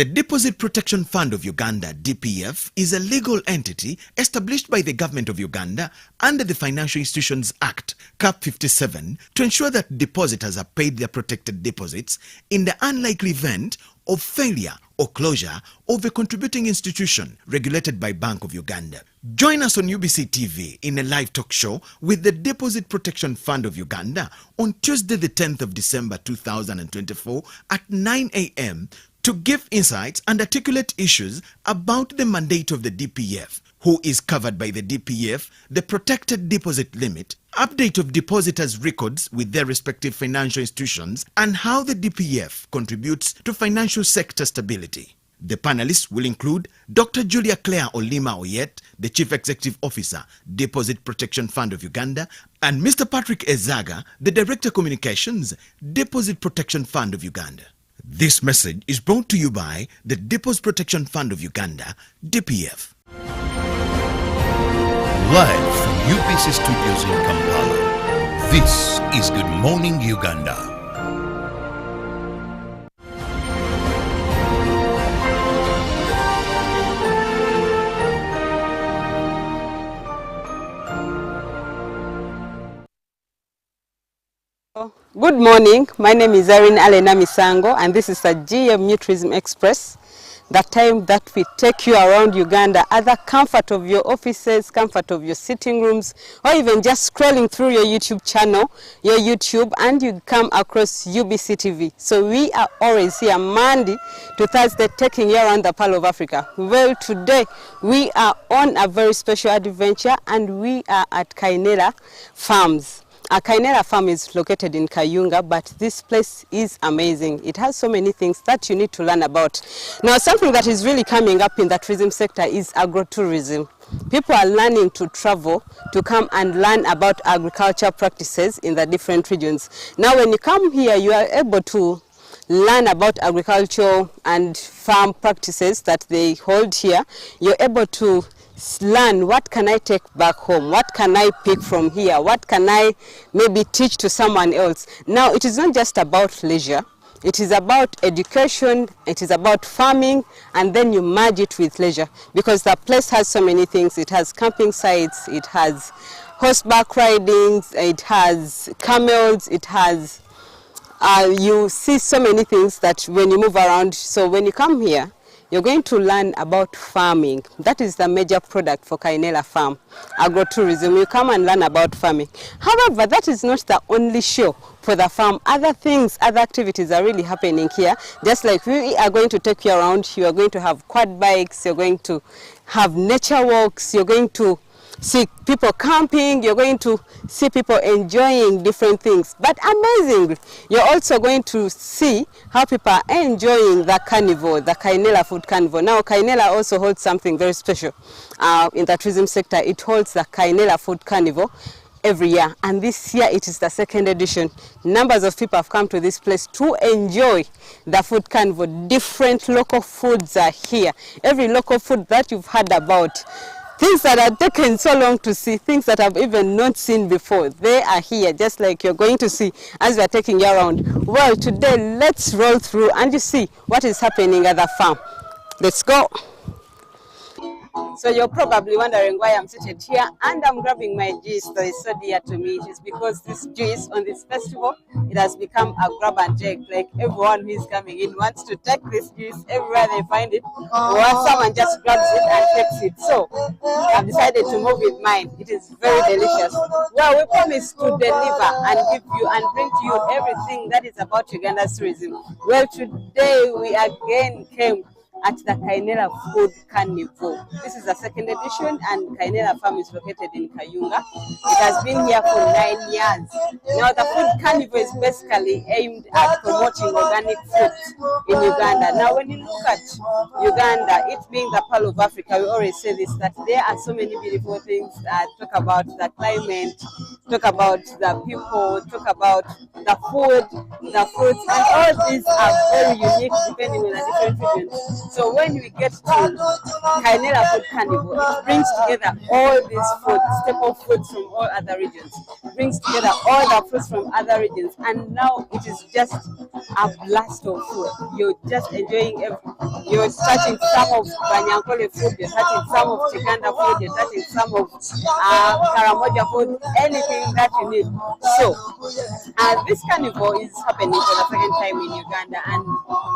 The Deposit Protection Fund of Uganda, DPF, is a legal entity established by the Government of Uganda under the Financial Institutions Act, Cap 57, to ensure that depositors are paid their protected deposits in the unlikely event of failure or closure of a contributing institution regulated by Bank of Uganda. Join us on UBC TV in a live talk show with the Deposit Protection Fund of Uganda on Tuesday the 10th of December 2024 at 9 a.m. to give insights and articulate issues about the mandate of the DPF, who is covered by the DPF, the protected deposit limit, update of depositors' records with their respective financial institutions, and how the DPF contributes to financial sector stability. The panelists will include Dr. Julia Claire Olima Oyet, the Chief Executive Officer, Deposit Protection Fund of Uganda, and Mr. Patrick Ezaga, the Director Communications, Deposit Protection Fund of Uganda. This message is brought to you by the Deposit Protection Fund of Uganda, DPF. Live from UBC Studios in Kampala, this is Good Morning Uganda. Good morning, my name is Irene Alena Misango and this is a GM New Tourism Express, the time that we take you around Uganda at the comfort of your offices, comfort of your sitting rooms, or even just scrolling through your YouTube channel, your YouTube, and you come across UBC TV. So we are always here Monday to Thursday taking you around the Pearl of Africa. Well, today we are on a very special adventure and we are at Kainera Farms. A Kainera farm is located in Kayunga, but this place is amazing. It has so many things that you need to learn about. Now, something that is really coming up in the tourism sector is agrotourism. People are learning to travel to come and learn about agriculture practices in the different regions. Now, when you come here, you are able to learn about agriculture and farm practices that they hold here. You're able to learn what can I take back home, what can I pick from here, what can I maybe teach to someone else. Now, it is not just about leisure, it is about education, it is about farming, and then you merge it with leisure because the place has so many things. It has camping sites, it has horseback riding, it has camels, it has you see so many things that when you move around. So when you come here, you're going to learn about farming. That is the major product for Kainera Farm, agrotourism. You come and learn about farming. However, that is not the only show for the farm. Other things, other activities are really happening here. Just like we are going to take you around, you are going to have quad bikes, you're going to have nature walks, you're going to see people camping, you're going to see people enjoying different things. But amazingly, you're also going to see how people are enjoying the carnival, the Kainera Food Carnival. Now, Kainera also holds something very special in the tourism sector. It holds the Kainera Food Carnival every year, and this year it is the second edition. Numbers of people have come to this place to enjoy the food carnival. Different local foods are here. Every local food that you've heard about, things that are taken so long to see, things that I've even not seen before, they are here, just like you're going to see as we're taking you around. Well, today, let's roll through and you see what is happening at the farm. Let's go. So you're probably wondering why I'm seated here and I'm grabbing my juice that is so dear to me. It is because this juice on this festival, it has become a grab and take. Like everyone who is coming in wants to take this juice everywhere they find it, or someone just grabs it and takes it. So I've decided to move with mine. It is very delicious. Well, we promise to deliver and give you and bring to you everything that is about Uganda's tourism. Well, today we again came at the Kainera Food Carnival. This is the second edition and Kainera Farm is located in Kayunga. It has been here for 9 years. Now the Food Carnival is basically aimed at promoting organic foods in Uganda. Now when you look at Uganda, it being the Pearl of Africa, we always say this, that there are so many beautiful things. Talk about the climate, talk about the people, talk about the food, the fruits, and all these are very unique depending on the different regions. So when we get to Kainera Food Carnival, it brings together all these food, staple foods from all other regions, brings together all the fruits from other regions, and now it is just a blast of food. You're just enjoying you're touching some of Banyankole food, you're touching some of Chiganda food, you're touching some of Karamoja food, anything that you need. So this carnival is happening for the second time in Uganda, and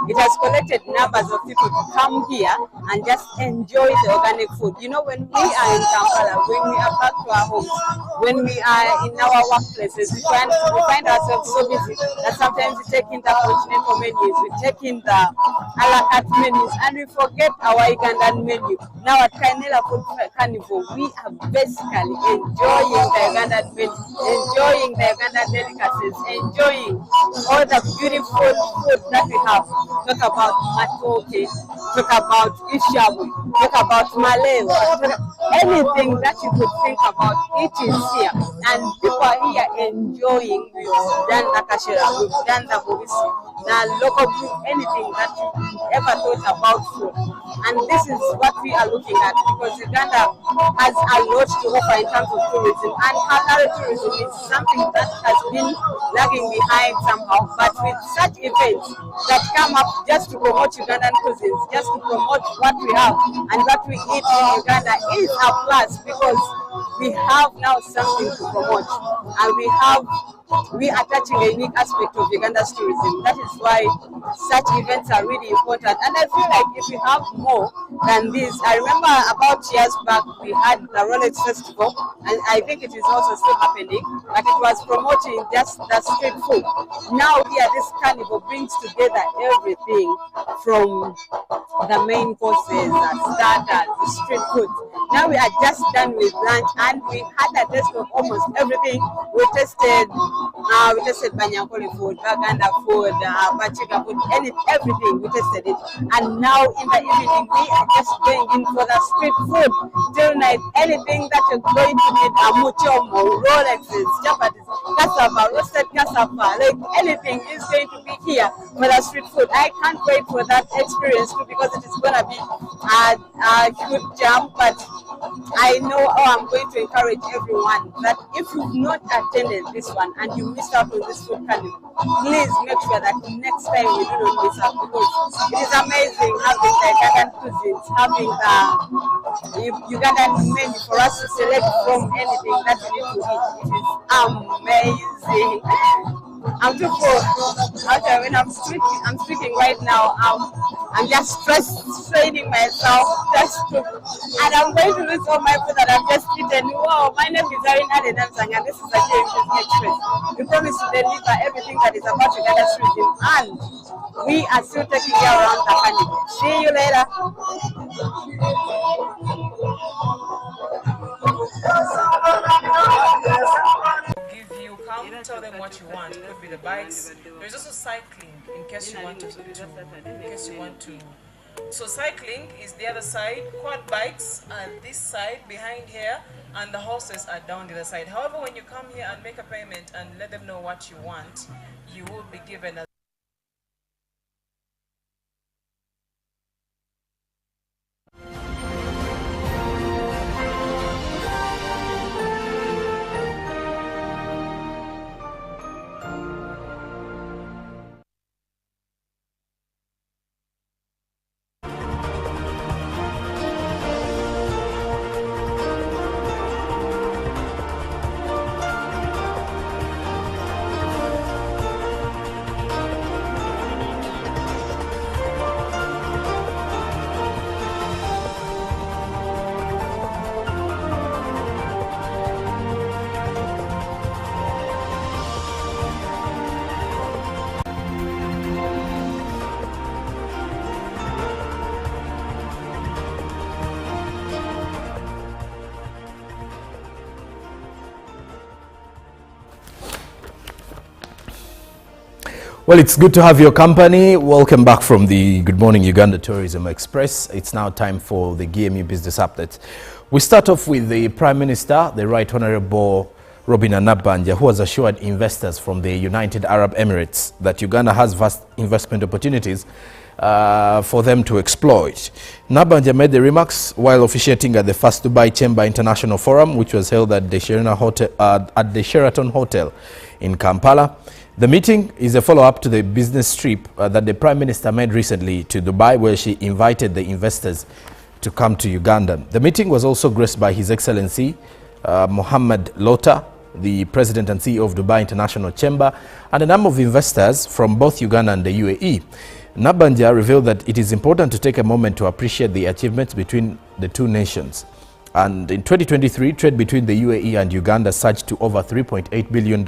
it has collected numbers of people to come here and just enjoy the organic food. You know, when we are in Kampala, when we are back to our homes, when we are in our workplaces, we find ourselves so busy that sometimes we take in the continental menus, we take in the a la carte menus, and we forget our Ugandan menu. Now at Kainera Food Carnival, we are basically enjoying the Ugandan menu, enjoying the Ugandan delicacies, enjoying all the beautiful food that we have. Talk about matoke, talk about ishabu, talk about malewa, anything that you could think about, it is here. And people are here enjoying. We've done the kashira, we've done the bobisi, the local brew, anything that you ever thought about food. And this is what we are looking at, because Uganda has a lot to offer in terms of tourism, and culinary tourism is something that has been lagging behind somehow. But with such events that come up just to promote Ugandan cuisines, just to promote what we have and what we eat in Uganda, is a plus, because we have now something to promote, and we are touching a unique aspect of Uganda's tourism. That is why such events are really important. And I feel like if we have more than this, I remember about years back we had the Rolex Festival, and I think it is also still happening, but it was promoting just the street food. Now here, this carnival brings together everything from the main courses, starters, the street food. Now we are just done with lunch, and we had a taste of almost everything. We tasted Banyankole food, Baganda food, Bachiga food, everything, we tasted it. And now in the evening, we are just going in for the street food till night. Anything that you're going to need, muchomo, Rolexes, chapatis, cassava, roasted cassava, like anything is going to be here for the street food. I can't wait for that experience too, because it is going to be a good jam. But I know I'm going to encourage everyone that if you've not attended this one and you missed out on this food carnival, please make sure that next time you do not miss out, because it is amazing having the Ugandan cuisines, having the Ugandan menu for us to select from anything that you need to eat. It is amazing. I'm too full. Okay, when I'm speaking right now, I'm just straining myself and I'm going to lose all my food that I've just eaten. Wow, my name is Irene Adenamsang, and this is a JMS Express. We promise to deliver everything that is about Uganda tourism, and we are still taking you around the carnival. See you later. Give you, come tell them what you want. Could be the bikes. There's also cycling in case you want to. So cycling is the other side. Quad bikes are this side behind here, and the horses are down the other side. However, when you come here and make a payment and let them know what you want, you will be given a Well, it's good to have your company. Welcome back from the Good Morning Uganda Tourism Express. It's now time for the GMU Business Update. We start off with the Prime Minister, the Right Honourable Robina Nabanja, who has assured investors from the United Arab Emirates that Uganda has vast investment opportunities for them to exploit. Nabanja made the remarks while officiating at the first Dubai Chamber International Forum, which was held at the Sheraton Hotel in Kampala. The meeting is a follow-up to the business trip that the Prime Minister made recently to Dubai, where she invited the investors to come to Uganda. The meeting was also graced by His Excellency Mohammed Lota, the President and CEO of Dubai International Chamber, and a number of investors from both Uganda and the UAE. Nabanja revealed that it is important to take a moment to appreciate the achievements between the two nations. And in 2023, trade between the UAE and Uganda surged to over $3.8 billion,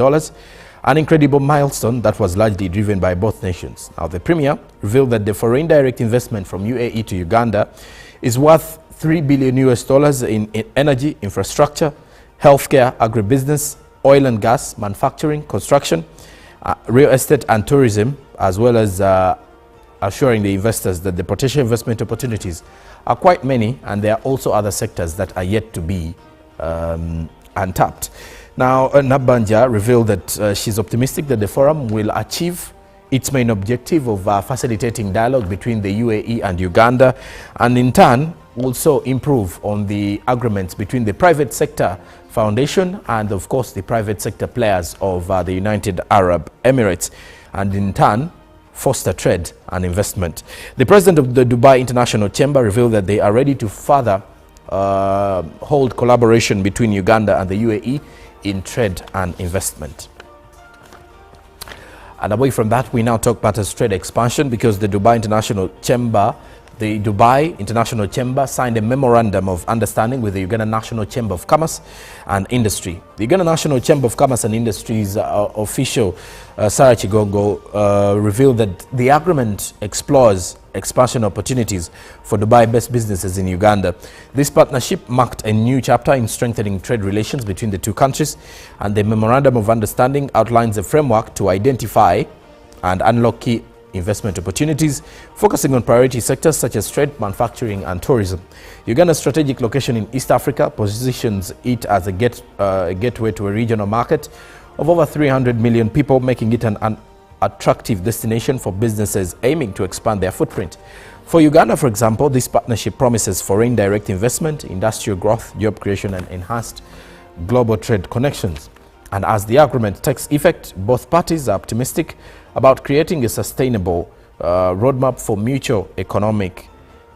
an incredible milestone that was largely driven by both nations. Now, the Premier revealed that the foreign direct investment from UAE to Uganda is worth $3 billion in energy, infrastructure, healthcare, agribusiness, oil and gas, manufacturing, construction, real estate and tourism, as well as assuring the investors that the potential investment opportunities are quite many, and there are also other sectors that are yet to be untapped. Now, Nabanja revealed that she's optimistic that the forum will achieve its main objective of facilitating dialogue between the UAE and Uganda, and in turn also improve on the agreements between the private sector foundation and of course the private sector players of the United Arab Emirates, and in turn foster trade and investment. The president of the Dubai International Chamber revealed that they are ready to further hold collaboration between Uganda and the UAE in trade and investment. And away from that, we now talk matters trade expansion, because the Dubai International Chamber signed a memorandum of understanding with the Uganda National Chamber of Commerce and Industry. The Uganda National Chamber of Commerce and Industry's official Sarah Chigogo revealed that the agreement explores expansion opportunities for Dubai-based businesses in Uganda. This partnership marked a new chapter in strengthening trade relations between the two countries, and the memorandum of understanding outlines a framework to identify and unlock key investment opportunities, focusing on priority sectors such as trade, manufacturing and tourism. Uganda's strategic location in East Africa positions it as a gateway to a regional market of over 300 million people, making it an attractive destination for businesses aiming to expand their footprint. For Uganda, for example, this partnership promises foreign direct investment, industrial growth, job creation and enhanced global trade connections. And as the agreement takes effect, both parties are optimistic about creating a sustainable roadmap for mutual economic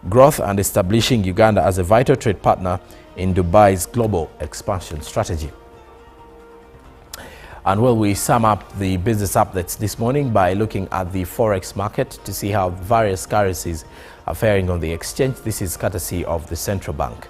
growth and establishing Uganda as a vital trade partner in Dubai's global expansion strategy. And well, we sum up the business updates this morning by looking at the forex market to see how various currencies are faring on the exchange. This is courtesy of the central bank.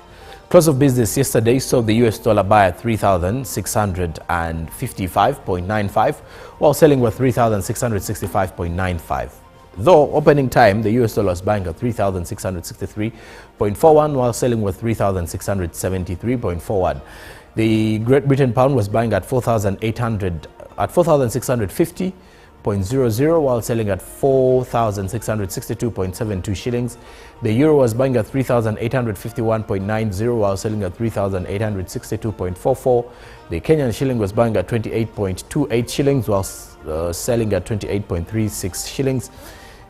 Close of business yesterday saw the US dollar buy at 3,655.95, while selling with 3,665.95. Though opening time, the US dollar was buying at 3,663.41, while selling with 3,673.41. The Great Britain pound was buying at 4,650.00, while selling at 4,662.72 shillings. The euro was buying at 3,851.90, while selling at 3,862.44. The Kenyan shilling was buying at 28.28 shillings, while selling at 28.36 shillings.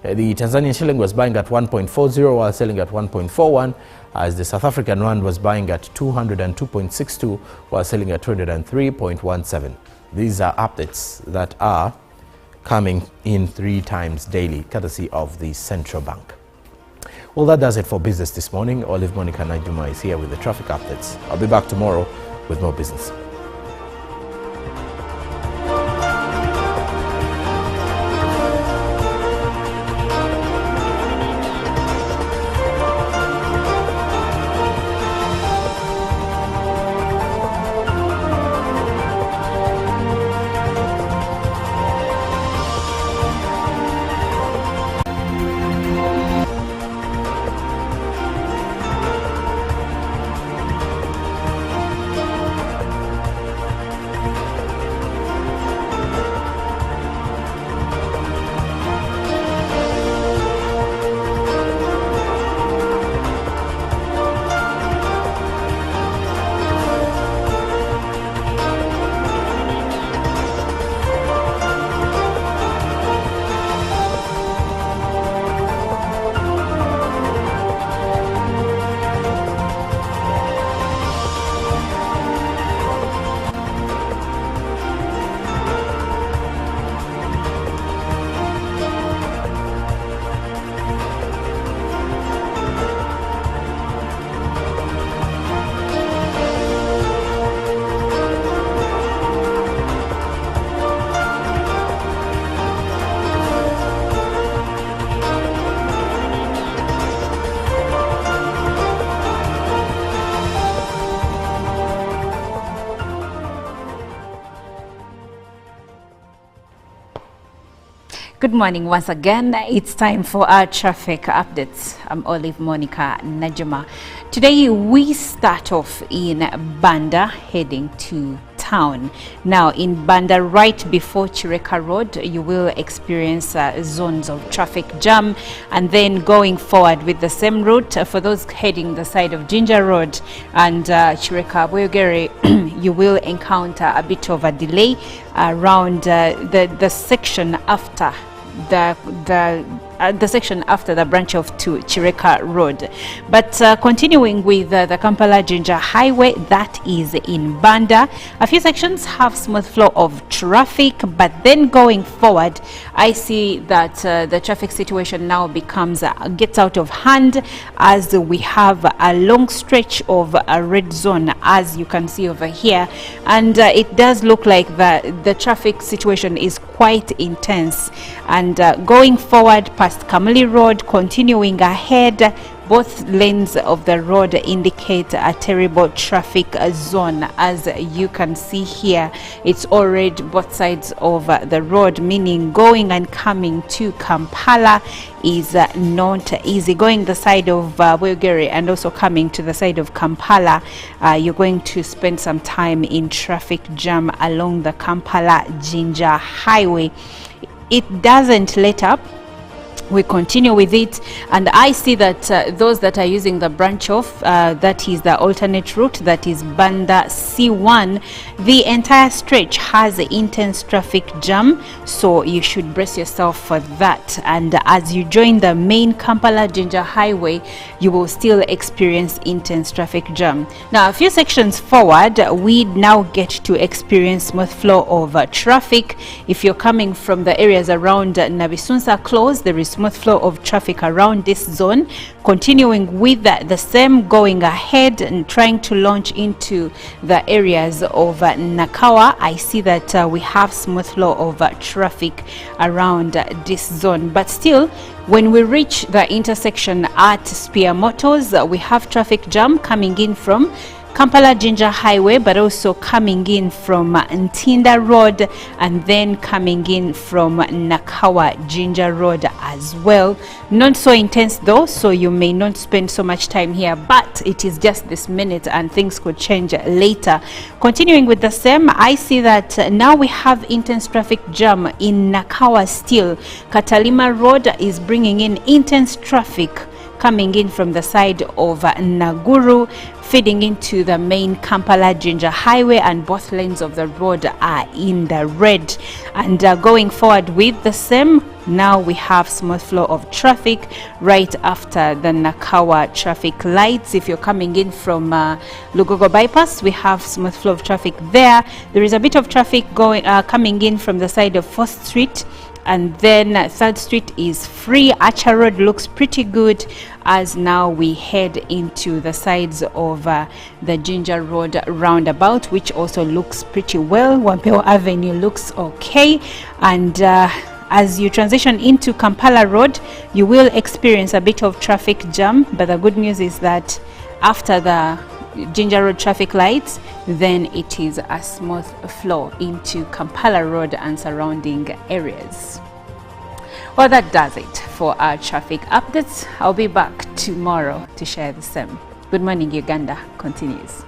The Tanzanian shilling was buying at 1.40, while selling at 1.41, as the South African rand was buying at 202.62, while selling at 203.17. These are updates that are coming in 3 times daily, courtesy of the central bank. Well, that does it for business this morning. Olive Monica Najuma is here with the traffic updates. I'll be back tomorrow with more business. Good morning once again. It's time for our traffic updates. I'm Olive Monica Najuma. Today we start off in Banda heading to town. Now in Banda, right before Chireka Road, you will experience zones of traffic jam, and then going forward with the same route for those heading the side of Ginger Road and Chireka Bwegere, you will encounter a bit of a delay around the section after the section after the branch off to Chireka Road. But continuing with the Kampala Jinja Highway, that is in Banda, a few sections have smooth flow of traffic, but then going forward, I see that the traffic situation now becomes gets out of hand, as we have a long stretch of a red zone, as you can see over here, and it does look like the traffic situation is quite intense. And going forward past Kamali Road, continuing ahead, both lanes of the road indicate a terrible traffic zone. As you can see here, it's all red both sides of the road, meaning going and coming to Kampala is not easy. Going the side of Bwegere and also coming to the side of Kampala, you're going to spend some time in traffic jam along the Kampala Jinja Highway. It doesn't let up. We continue with it, and I see that those that are using the branch off, that is the alternate route, that is Banda C1, the entire stretch has intense traffic jam, so you should brace yourself for that. And as you join the main Kampala Jinja Highway, you will still experience intense traffic jam. Now a few sections forward, we now get to experience smooth flow of traffic. If you're coming from the areas around Nabisunsa Close, there is smooth flow of traffic around this zone. Continuing with the same, going ahead and trying to launch into the areas of Nakawa, I see that we have smooth flow of traffic around this zone. But still, when we reach the intersection at Spear Motors, we have traffic jam coming in from Kampala Jinja Highway, but also coming in from Ntinda Road, and then coming in from Nakawa Jinja Road as well. Not so intense though, so you may not spend so much time here, but it is just this minute and things could change later. Continuing with the same, I see that now we have intense traffic jam in Nakawa still. Katalima Road is bringing in intense traffic coming in from the side of Naguru, feeding into the main Kampala Jinja Highway, and both lanes of the road are in the red. And going forward with the same, now we have smooth flow of traffic right after the Nakawa traffic lights. If you're coming in from Lugogo bypass, we have smooth flow of traffic there. There is a bit of traffic going coming in from the side of 4th Street, and then 3rd Street is free. Archer Road looks pretty good, as now we head into the sides of the Ginger Road roundabout, which also looks pretty well. Wampeo Avenue looks okay, and as you transition into Kampala Road, you will experience a bit of traffic jam, but the good news is that after the Ginger Road traffic lights, then it is a smooth flow into Kampala Road and surrounding areas. Well, that does it for our traffic updates. I'll be back tomorrow to share the same. Good Morning Uganda continues.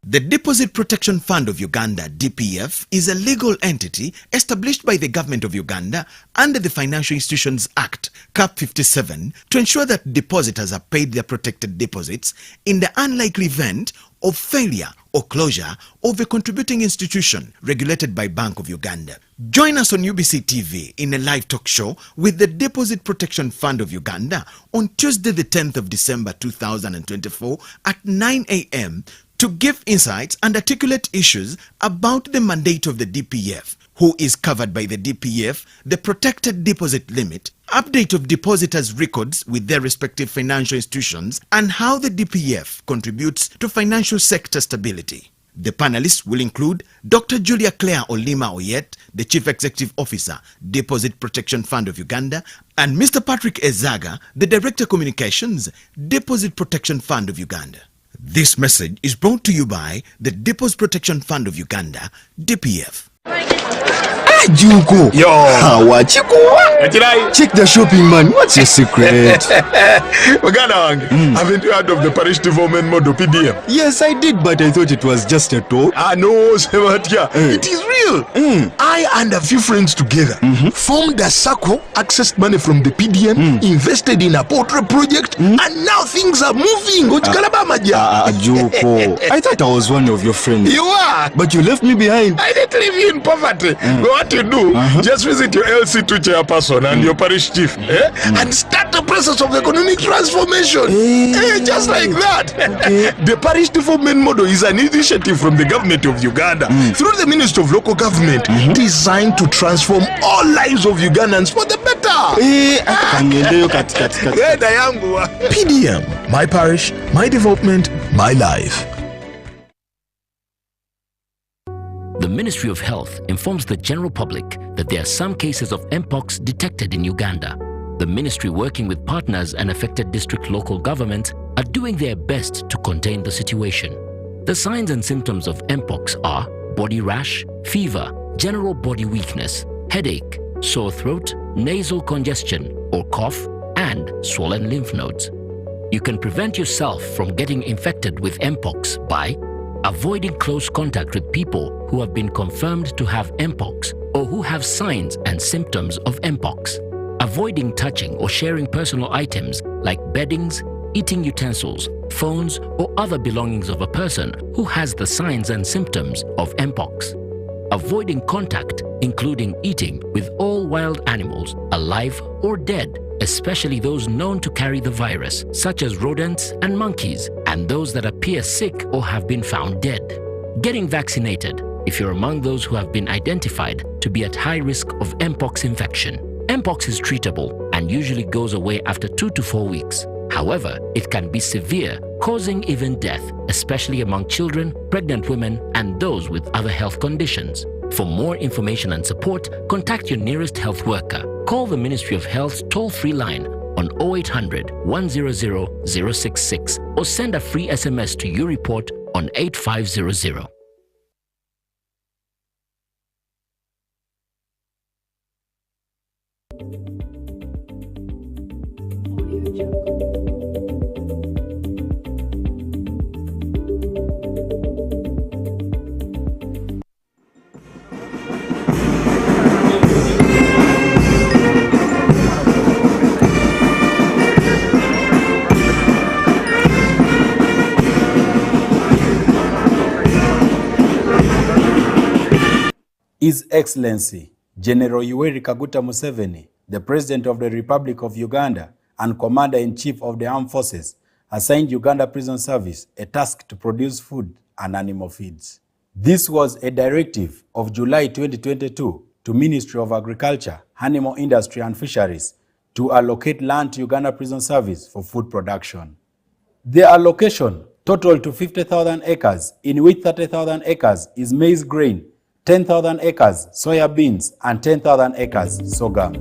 The Deposit Protection Fund of Uganda, DPF, is a legal entity established by the Government of Uganda under the Financial Institutions Act, Cap 57, to ensure that depositors are paid their protected deposits in the unlikely event of failure or closure of a contributing institution regulated by Bank of Uganda. Join us on UBC TV in a live talk show with the Deposit Protection Fund of Uganda on Tuesday the 10th of December 2024 at 9 a.m. to give insights and articulate issues about the mandate of the DPF, who is covered by the DPF, the protected deposit limit, update of depositors' records with their respective financial institutions, and how the DPF contributes to financial sector stability. The panelists will include Dr. Julia Claire Olima Oyet, the Chief Executive Officer, Deposit Protection Fund of Uganda, and Mr. Patrick Ezaga, the Director Communications, Deposit Protection Fund of Uganda. This message is brought to you by the Deposit Protection Fund of Uganda, DPF. Juko. Yo. Check the shopping, man. What's your secret? Haven't you heard of the parish development model PDM? Yes, I did, but I thought it was just a talk. No, Sebatia. It is real. I and a few friends together formed a circle, accessed money from the PDM, invested in a poultry project, and now things are moving. Juko. I thought I was one of your friends. You are. But you left me behind. I didn't leave you in poverty. What you do, just visit your LC2 chairperson and your parish chief and start the process of economic transformation. Just like that. The parish development model is an initiative from the government of Uganda through the Ministry of Local Government designed to transform all lives of Ugandans for the better. PDM, my parish, my development, my life. The Ministry of Health informs the general public that there are some cases of Mpox detected in Uganda. The ministry, working with partners and affected district local governments, are doing their best to contain the situation. The signs and symptoms of Mpox are body rash, fever, general body weakness, headache, sore throat, nasal congestion or cough, and swollen lymph nodes. You can prevent yourself from getting infected with Mpox by avoiding close contact with people who have been confirmed to have Mpox or who have signs and symptoms of Mpox. Avoiding touching or sharing personal items like beddings, eating utensils, phones, or other belongings of a person who has the signs and symptoms of Mpox. Avoiding contact, including eating with all wild animals, alive or dead, especially those known to carry the virus, such as rodents and monkeys, and those that appear sick or have been found dead. Getting vaccinated if you're among those who have been identified to be at high risk of Mpox infection. Mpox is treatable and usually goes away after 2 to 4 weeks. However, it can be severe, causing even death, especially among children, pregnant women, and those with other health conditions. For more information and support, contact your nearest health worker. Call the Ministry of Health's toll-free line on 0800 100 066 or send a free SMS to YouReport on 8500. His Excellency General Yoweri Kaguta Museveni, the President of the Republic of Uganda and Commander-in-Chief of the Armed Forces, assigned Uganda Prison Service a task to produce food and animal feeds. This was a directive of July 2022 to Ministry of Agriculture, Animal Industry and Fisheries to allocate land to Uganda Prison Service for food production. The allocation totaled to 50,000 acres, in which 30,000 acres is maize grain, 10,000 acres soya beans, and 10,000 acres sorghum.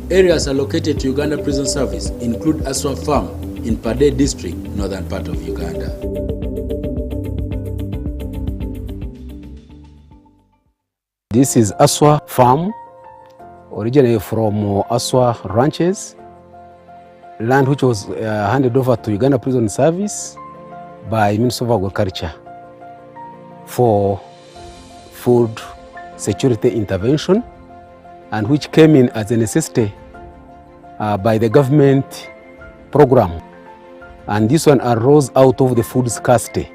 Areas allocated to Uganda Prison Service include Aswa Farm in Pade District, northern part of Uganda. This is Aswa Farm, originally from Aswa Ranches, land which was handed over to Uganda Prison Service by Ministry of Agriculture for food security intervention, and which came in as a necessity by the government program. And this one arose out of the food scarcity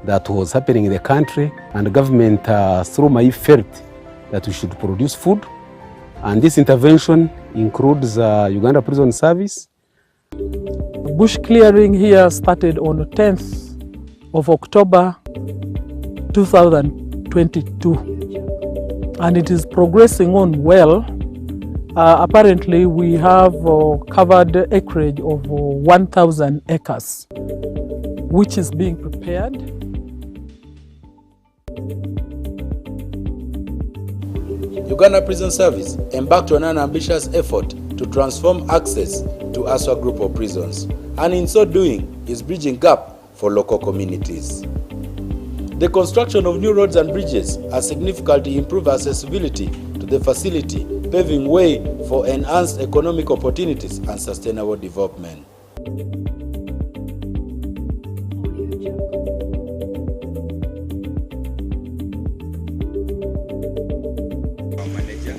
that was happening in the country, and the government through my felt that we should produce food. And this intervention includes Uganda Prison Service. Bush clearing here started on the 10th of October 2022, and it is progressing on well. Apparently, we have covered acreage of 1,000 acres, which is being prepared. Uganda Prison Service embarked on an ambitious effort to transform access to ASWA group of prisons, and in so doing is bridging gap for local communities. The construction of new roads and bridges has significantly improved accessibility to the facility, paving way for enhanced economic opportunities and sustainable development. Our manager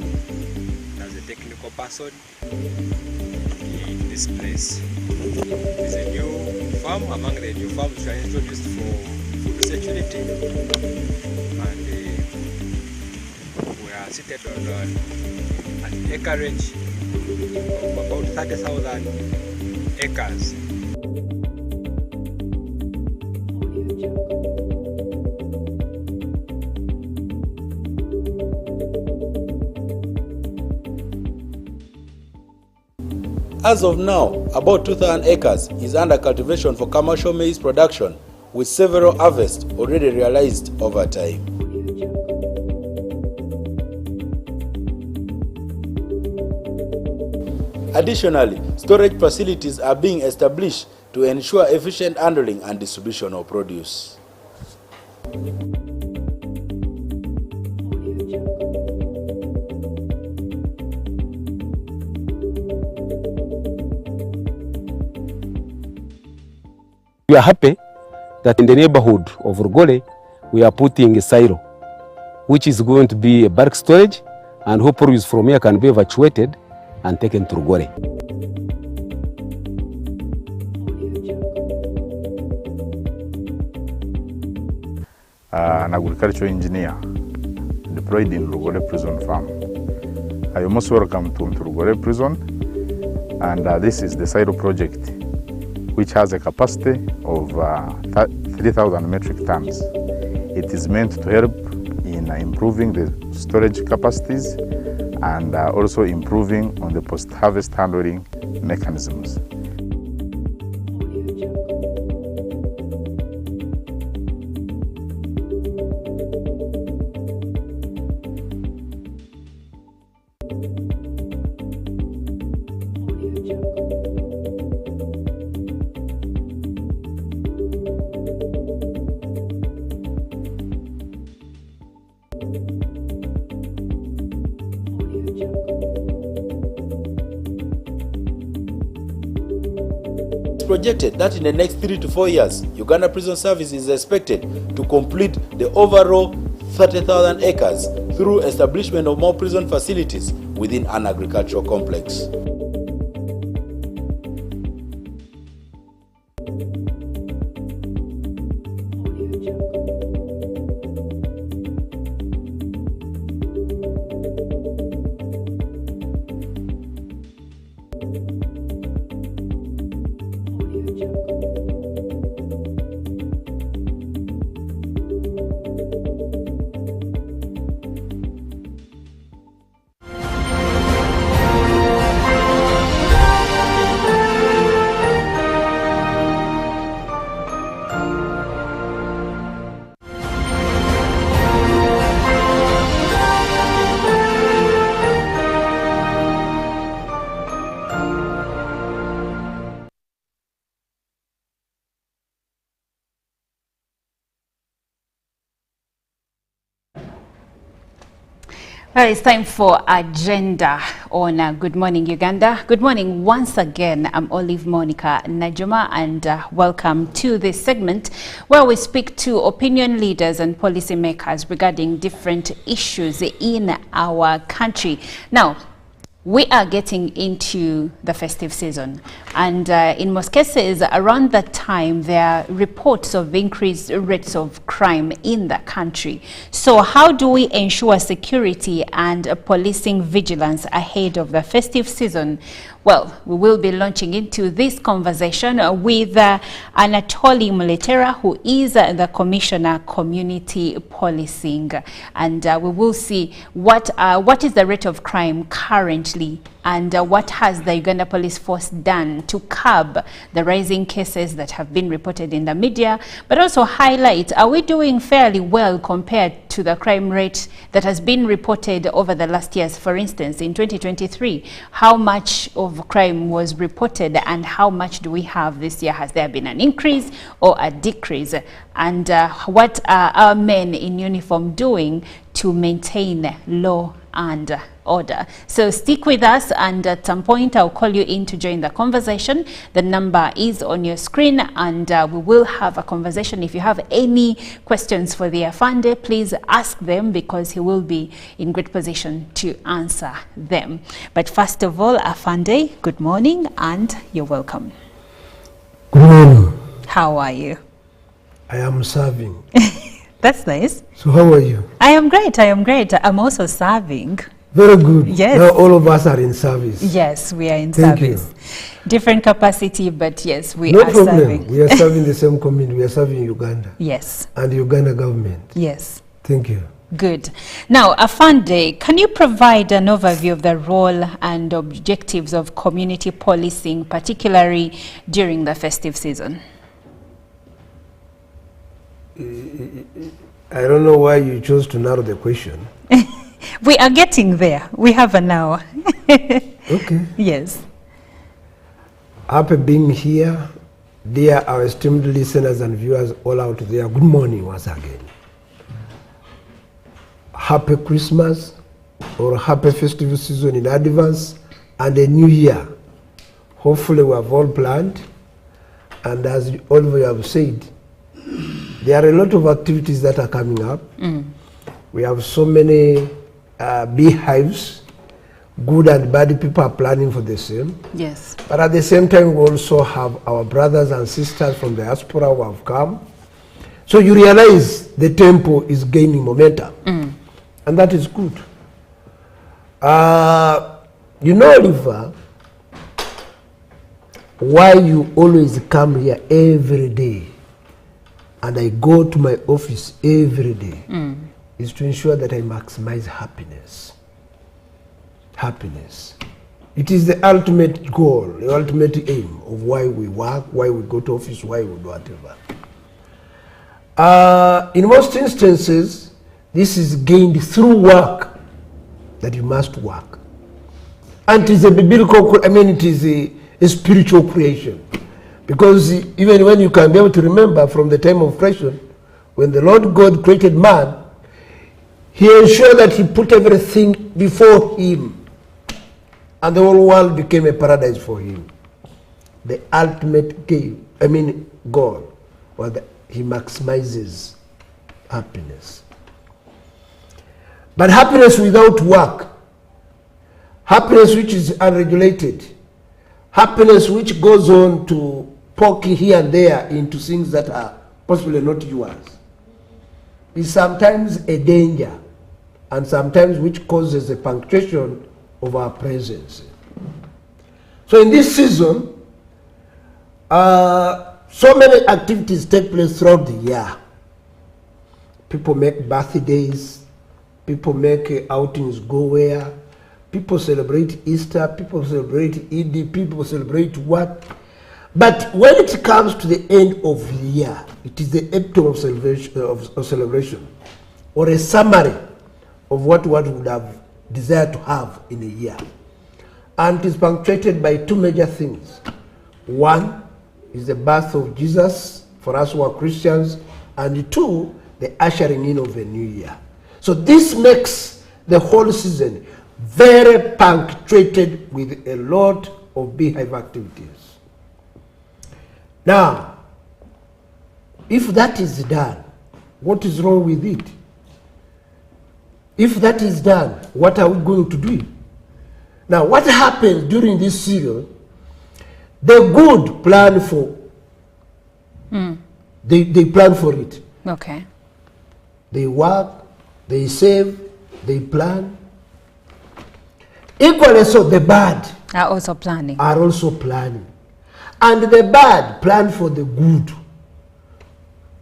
as a technical person in this place. It's a new farm among the new farms which are introduced for food security, and we are seated on an acreage of about 30,000 acres. As of now, about 2,000 acres is under cultivation for commercial maize production, with several harvests already realized over time. Additionally, storage facilities are being established to ensure efficient handling and distribution of produce. We are happy that in the neighborhood of Rugole, we are putting a silo, which is going to be a bulk storage, and whole produce from here can be evacuated and taken to Rugole. An agricultural engineer deployed in Rugole Prison Farm. I am most welcome to Rugole Prison, and this is the silo project, which has a capacity of 3,000 metric tons. It is meant to help in improving the storage capacities and also improving on the post-harvest handling mechanisms. It's projected that in the next 3 to 4 years, Uganda Prison Service is expected to complete the overall 30,000 acres through establishment of more prison facilities within an agricultural complex. Well, it's time for Agenda on Good Morning Uganda. Good morning once again. I'm Olive Monica Najuma, and welcome to this segment where we speak to opinion leaders and policymakers regarding different issues in our country. Now, We are getting into the festive season, and in most cases around that time there are reports of increased rates of crime in the country. So how do we ensure security and policing vigilance ahead of the festive season? Well, we will be launching into this conversation with Anatoly Muletera, who is the Commissioner Community Policing, and we will see what is the rate of crime currently, and what has the Uganda Police Force done to curb the rising cases that have been reported in the media, but also highlight, are we doing fairly well compared to the crime rate that has been reported over the last years? For instance, in 2023, how much of crime was reported and how much do we have this year? Has there been an increase or a decrease? And what are our men in uniform doing to maintain law and order? So stick with us, and at some point I'll call you in to join the conversation. The number is on your screen, and we will have a conversation. If you have any questions for the Afande, please ask them, because he will be in great position to answer them. But first of all, Afande, good morning and you're welcome. Good morning. How are you? I am serving. That's nice. So how are you? I am great. I am great. I'm also serving. Very good. Yes. Now all of us are in service. Yes, we are in Thank service. you. Different capacity, but yes, we No are problem. serving. We are serving the same community. We are serving Uganda. Yes. And the Uganda government. Yes. Thank you. Good. Now, Afande, can you provide an overview of the role and objectives of community policing, particularly during the festive season? I don't know why you chose to narrow the question. We are getting there. We have an hour. Okay. Yes. Happy being here. Dear our esteemed listeners and viewers all out there, good morning once again. Happy Christmas or happy festive season in advance, and a new year. Hopefully we have all planned, and as all of you have said, there are a lot of activities that are coming up. We have so many beehives. Good and bad people are planning for the same. Yes. But at the same time, we also have our brothers and sisters from the diaspora who have come. So you realize the tempo is gaining momentum. And that is good. You know, Oliver, why you always come here every day, and I go to my office every day, is to ensure that I maximize happiness. Happiness. It is the ultimate goal, the ultimate aim of why we work, why we go to office, why we do whatever. In most instances, this is gained through work, that you must work. And it is a biblical, it is a spiritual creation. Because even when you can be able to remember from the time of creation, when the Lord God created man, he ensured that he put everything before him. And the whole world became a paradise for him. The ultimate goal was that he maximizes happiness. But happiness without work, happiness which is unregulated, happiness which goes on to poking here and there into things that are possibly not yours, is sometimes a danger, and sometimes which causes a punctuation of our presence. So in this season, so many activities take place throughout the year. People make birthdays, people make outings go where, people celebrate Easter, people celebrate Eid, people celebrate what. But when it comes to the end of the year, it is the epitome of celebration, or a summary of what one would have desired to have in a year. And it is punctuated by two major things. One is the birth of Jesus for us who are Christians, and two, the ushering in of a new year. So this makes the whole season very punctuated with a lot of beehive activities. Now, if that is done, what is wrong with it? If that is done, what are we going to do? Now, what happens during this period, the good plan for, they plan for it. Okay. They work, they save, they plan. Equally so, the bad Are also planning. are also planning. And the bad plan for the good.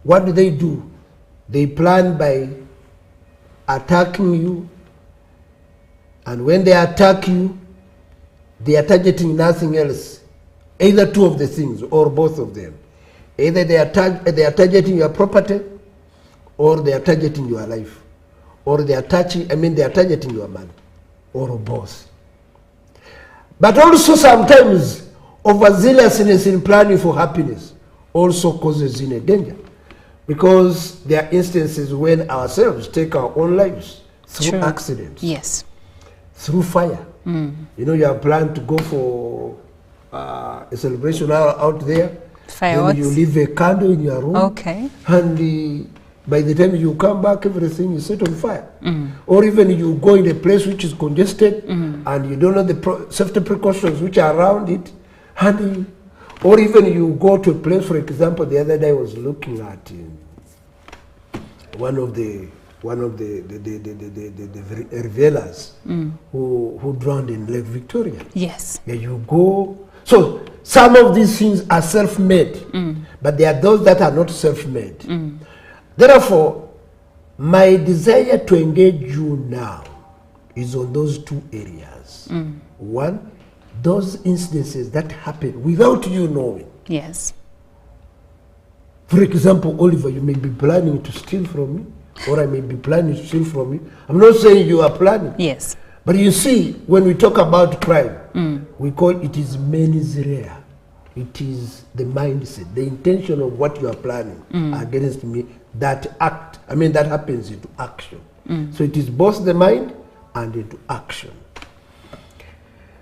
What do? They plan by attacking you. And when they attack you, they are targeting nothing else. Either two of the things or both of them. Either they are targeting your property, or they are targeting your life, or they are targeting your money, or both. But also sometimes overzealousness in planning for happiness also causes in a danger, because there are instances when ourselves take our own lives through True. accidents, Yes. through fire. You know, you have planned to go for a celebration out there. Fireworks. Then you leave a candle in your room. Okay. And by the time you come back, everything is set on fire. Or even you go in a place which is congested and you don't know the safety precautions which are around it. And or even you go to a place, for example, the other day I was looking at one of the revelers who drowned in Lake Victoria. Yes. Yeah, you go. So some of these things are self-made, but there are those that are not self-made. Therefore, my desire to engage you now is on those two areas. One, those instances that happen without you knowing. Yes. For example, Oliver, you may be planning to steal from me, or I may be planning to steal from you. I'm not saying you are planning. Yes. But you see, when we talk about crime, we call it is mens rea. It is the mindset, the intention of what you are planning against me, that happens into action. So it is both the mind and into action.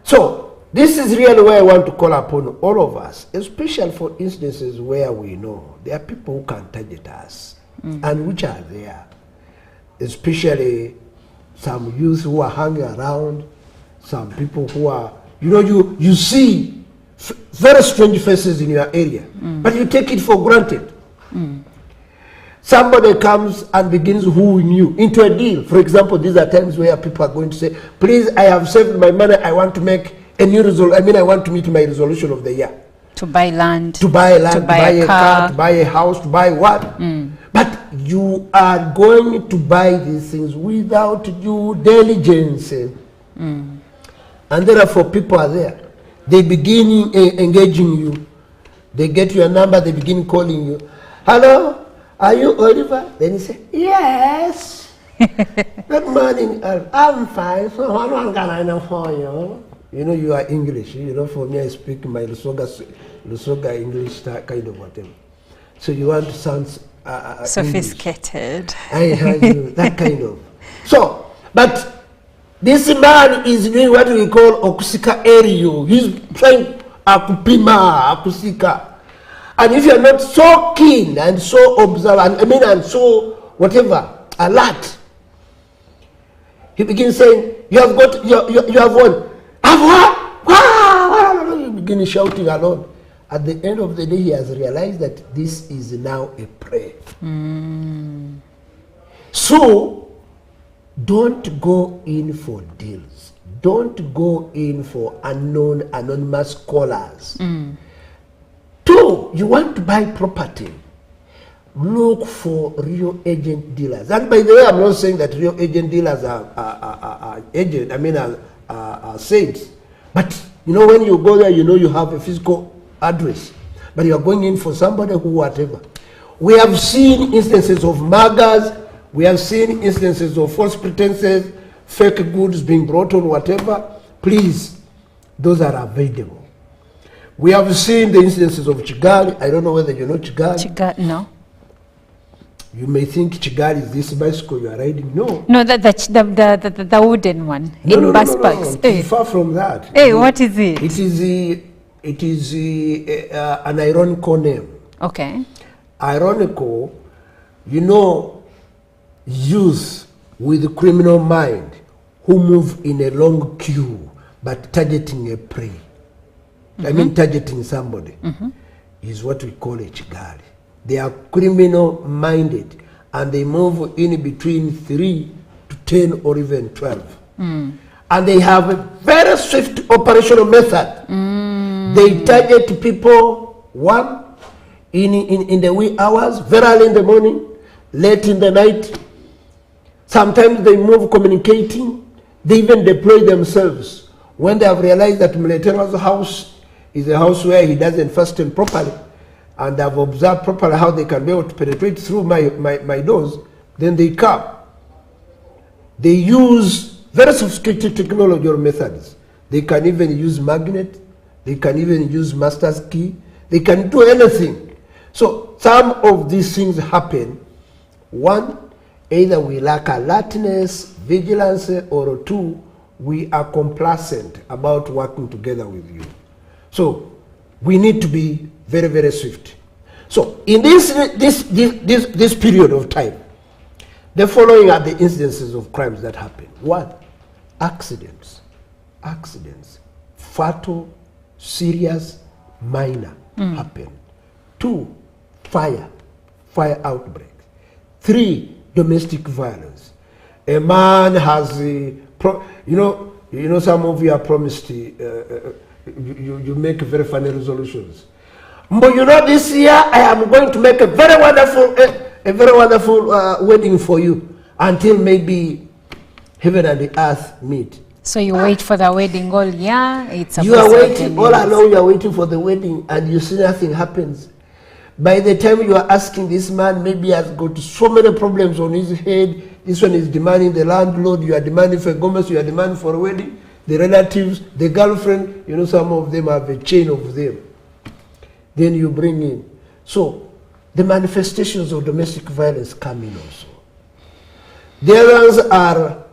So this is really where I want to call upon all of us, especially for instances where we know there are people who can target us and which are there, especially some youth who are hanging around, some people who are, you see very strange faces in your area, but you take it for granted. Somebody comes and begins wooing you into a deal. For example, these are times where people are going to say, please, I have saved my money, I want to make a new resolution, I want to meet my resolution of the year. To buy land. To buy land, to to buy a car, to buy a house, to buy what? But you are going to buy these things without due diligence. And therefore people are there. They begin engaging you. They get your number, they begin calling you. Hello, are you Oliver? Then you say, yes. Good morning, I'm fine. So what can I know for you? You know, you are English. You know, for me, I speak my Lusoga English kind of whatever. So you want to sound sophisticated. I heard you, that kind of. So, but this man is doing what we call okusika area. He's trying akupima, akusika. And if you're not so keen and so observant, and so whatever, alert, he begins saying, you have got, you have won. I've won! Wow! You begin shouting alone. At the end of the day, he has realized that this is now a prey. So, don't go in for deals. Don't go in for anonymous callers. Two, you want to buy property, look for real agent dealers. And by the way, I'm not saying that real agent dealers are saints. But you know, when you go there, you know you have a physical address, but you are going in for somebody who whatever. We have seen instances of muggers, we have seen instances of false pretenses, fake goods being brought on, whatever. Please, those are available. We have seen the instances of Chigali. I don't know whether you know Chigali. Chigali, no. You may think Chigali is this bicycle you are riding. No. No, the wooden one. No, bus no. parks. It's far from that. Hey, what is it? It is an ironical name. Okay. Ironical, you know, youth with a criminal mind who move in a long queue but targeting a prey. I mean targeting somebody is what we call a chigali. They are criminal minded and they move in between 3 to 10 or even 12. And they have a very swift operational method. They target people, one, in the wee hours, very early in the morning, late in the night. Sometimes they move communicating. They even deploy themselves. When they have realized that Mletero's house is a house where he doesn't fasten properly, and have observed properly how they can be able to penetrate through my doors, then they come. They use very sophisticated technology or methods. They can even use magnet. They can even use master's key. They can do anything. So some of these things happen. One, either we lack alertness, vigilance, or two, we are complacent about working together with you. So we need to be very, very swift. So in this period of time, the following are the incidences of crimes that happen. One, accidents, fatal, serious, minor happen. Two, fire outbreak. Three, domestic violence. A man has some of you are promised you make very funny resolutions. But this year I am going to make a very wonderful wedding for you until maybe heaven and the earth meet. So you wait for the wedding all year. You are waiting all along. You are waiting for the wedding, and you see nothing happens. By the time you are asking, this man maybe has got so many problems on his head. This one is demanding the landlord. You are demanding for a gomez. You are demanding for a wedding. The relatives, the girlfriend. Some of them have a chain of them. Then you bring in. So the manifestations of domestic violence come in also. The others are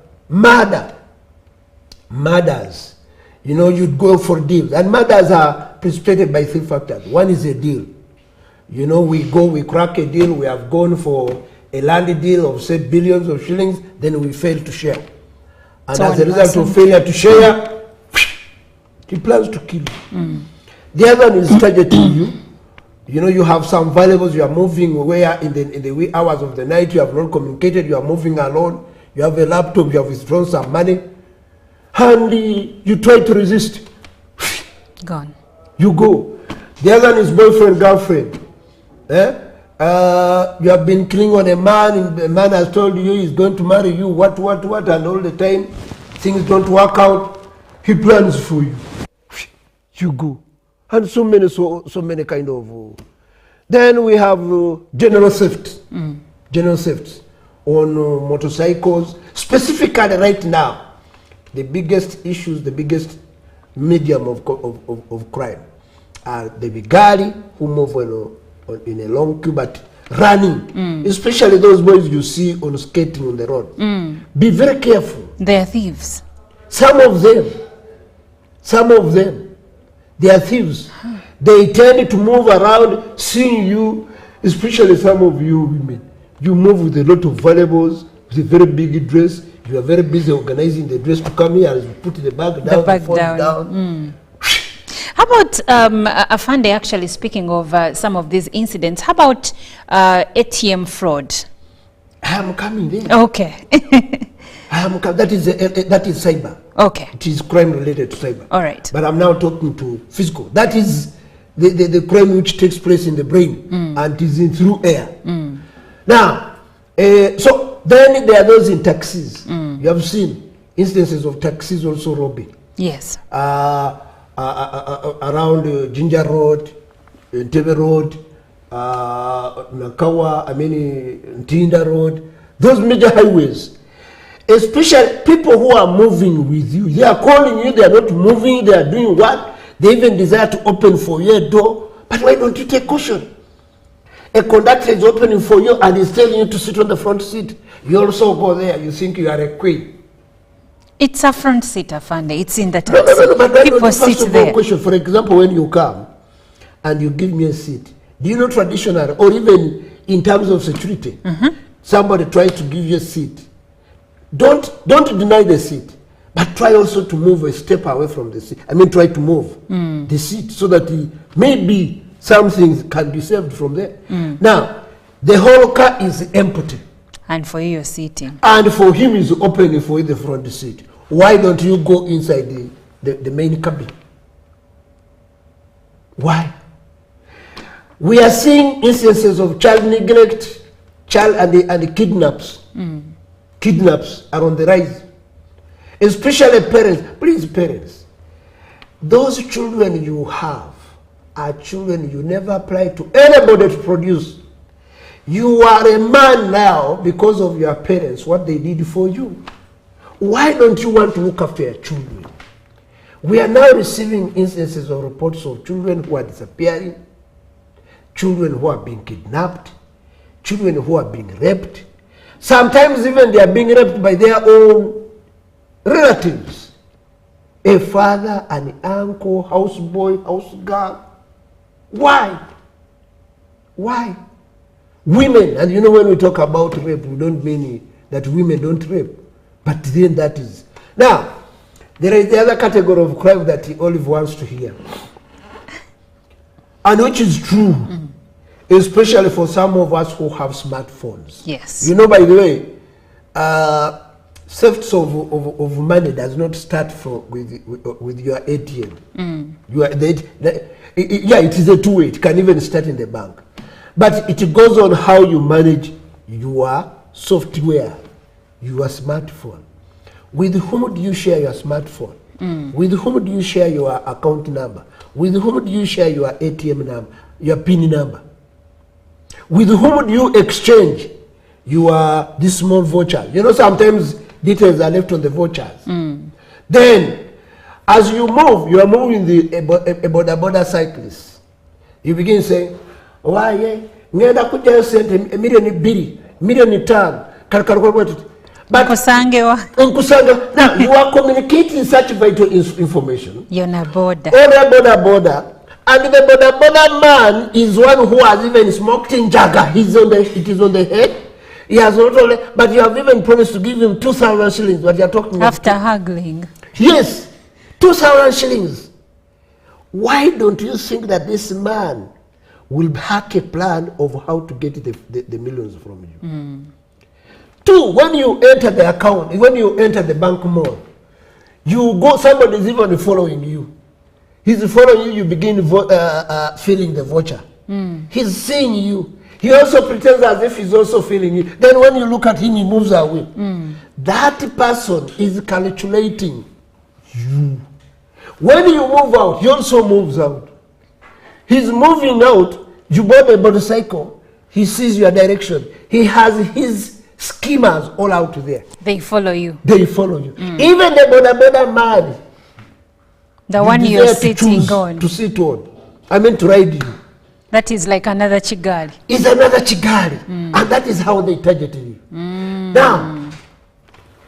murders. You'd go for deals. And murders are precipitated by three factors. One is a deal. We crack a deal. We have gone for a land deal of, say, billions of shillings. Then we fail to share. And as a result of failure to share, he plans to kill you. The other one is targeting you. You have some valuables. You are moving where in the wee hours of the night you have not communicated. You are moving alone. You have a laptop. You have withdrawn some money. And you try to resist. Gone. You go. The other one is boyfriend, girlfriend. You have been killing on a man, and the man has told you he's going to marry you, what, and all the time things don't work out. He plans for you. You go. And so many kind of. Then we have general theft. General theft on motorcycles. Specifically right now, the biggest issues, the biggest medium of crime are the Bigari who move in a long queue but running, especially those boys you see on skating on the road. Be very careful. They are thieves. Some of them, they are thieves. They tend to move around, seeing you, especially some of you women. You move with a lot of valuables, with a very big dress. You are very busy organizing the dress to come here, and you put the bag down, the phone down. How about, Afande, actually speaking of some of these incidents, how about ATM fraud? I am coming there. Okay. That is cyber. Okay. It is crime related to cyber. All right. But I'm now talking to physical. That is the crime which takes place in the brain and is in through air. Now, so then there are those in taxis. You have seen instances of taxis also robbing. Yes. Around Ginger Road, Entebbe Road, Nakawa, Ntinda Road, those major highways. Especially people who are moving with you. They are calling you, they are not moving, they are doing what? They even desire to open for your door. But why don't you take caution? A conductor is opening for you and is telling you to sit on the front seat. You also go there, you think you are a queen. It's a front seat, Afande. It's in the taxi. But people sit there. Question. For example, when you come and you give me a seat, do you know traditional or even in terms of security, somebody tries to give you a seat, don't deny the seat, But try also to move a step away from the seat. I mean, try to move the seat so that maybe some things can be saved from there. Now, the whole car is empty. And for you, you're sitting. And for him, is open for the front seat. Why don't you go inside the main cabin? Why? We are seeing instances of child neglect, and kidnaps. Kidnaps are on the rise. Especially parents. Please, parents, those children you have are children you never apply to anybody to produce. You are a man now because of your parents, what they did for you. Why don't you want to look after your children? We are now receiving instances of reports of children who are disappearing, children who are being kidnapped, children who are being raped. Sometimes even they are being raped by their own relatives. A father, an uncle, houseboy, house girl. Why? Why? Women, and you know when we talk about rape, we don't mean that women don't rape. But then that is. Now, there is the other category of crime that Olive wants to hear. And which is true, especially for some of us who have smartphones. Yes. You know, by the way, thefts of money does not start with your ATM. Yeah, it is a two-way. It can even start in the bank. But it goes on how you manage your software, your smartphone. With whom do you share your smartphone? With whom do you share your account number? With whom do you share your ATM number, your PIN number? With whom do you exchange this small voucher? You know, sometimes details are left on the vouchers. Then, as you move, you are moving a border cyclist. You begin saying, why, ngenda kuja sente milioni 2, milioni 5, but now you are communicating such vital information. You're on a border. On a border. And the border man is one who has even smoked in Jaga. It is on the head. He has not only, but you have even promised to give him 2,000 shillings. What you are talking after about. haggling. Yes, 2,000 shillings. Why don't you think that this man will hack a plan of how to get the millions from you? 2, when you enter the account, when you enter the bank mall, you go, somebody is even following you. He's following you, you begin filling the voucher. He's seeing you. He also pretends as if he's also feeling you. Then when you look at him, he moves away. That person is calculating you. When you move out, he also moves out. He's moving out, you bought a motorcycle, he sees your direction. He has his schemers all out there. They follow you. They follow you. Even the border man. The one you're sitting on. To sit on. I mean to ride you. That is like another chigari. It's another chigari. And that is how they targeted you. Now,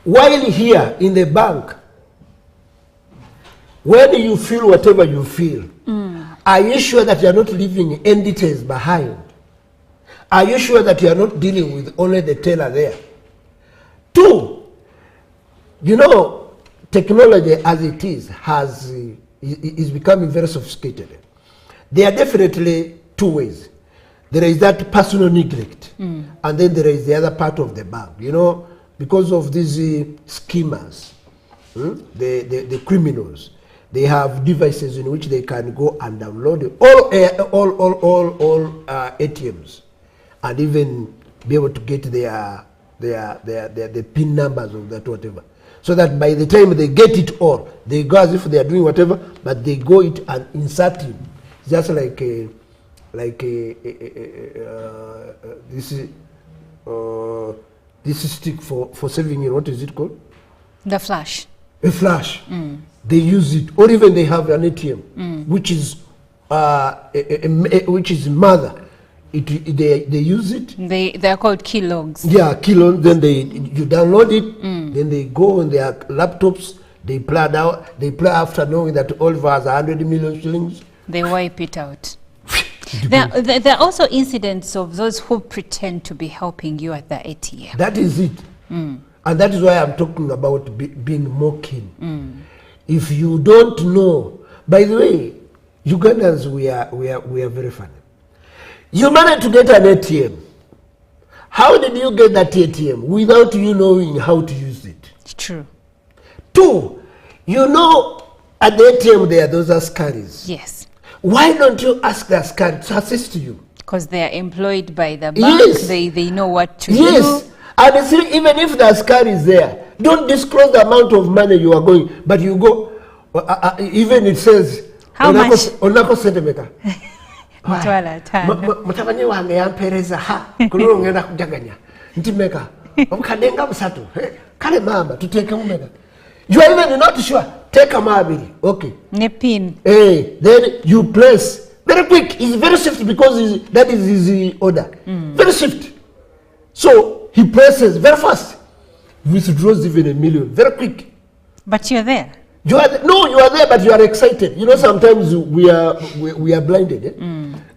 while here in the bank, when you feel whatever you feel, are you sure that you are not leaving any details behind? Are you sure that you are not dealing with only the teller there? 2, you know, technology as it is becoming very sophisticated. There are definitely 2 ways. There is that personal neglect, and then there is the other part of the bank. You know, because of these schemers, the criminals, they have devices in which they can go and download all ATMs, and even be able to get their PIN numbers of that whatever. So that by the time they get it all, they go as if they are doing whatever, but they go it and insert it. Just like this stick for saving in, what is it called? The flash. A flash. They use it, or even they have an ATM, which is mother. They use it. They are called keylogs. Yeah, keylogs. Then you download it. Then they go on their laptops. They plan out. They plan after knowing that Oliver has 100 million shillings. They wipe it out. There are also incidents of those who pretend to be helping you at the ATM. That is it. And And that is why I'm talking about being more keen. If you don't know, by the way, Ugandans, we are very funny. You managed to get an ATM. How did you get that ATM without you knowing how to use it? True. 2, you know at the ATM there are those askaris. Yes. Why don't you ask the askari to assist you? Because they are employed by the bank. Yes. They know what to Yes. do. And you see, even if the askari is there, don't disclose the amount of money you are going, but you go, even it says, how much? Onako sentemeka. Mutwala tano. Mutabani wange yampereza ha kulolo ngenda kujaganya ntimeka omukadenga busatu kale mama tuteke mumeka. You are even not sure, take a mabiri, okay, ne pin, then you place very quick. It's very swift because that is his order. Very swift. So he presses very fast, withdraws even $1 million very quick. But you're there. You are you are there, but you are excited. You know, sometimes we are blinded.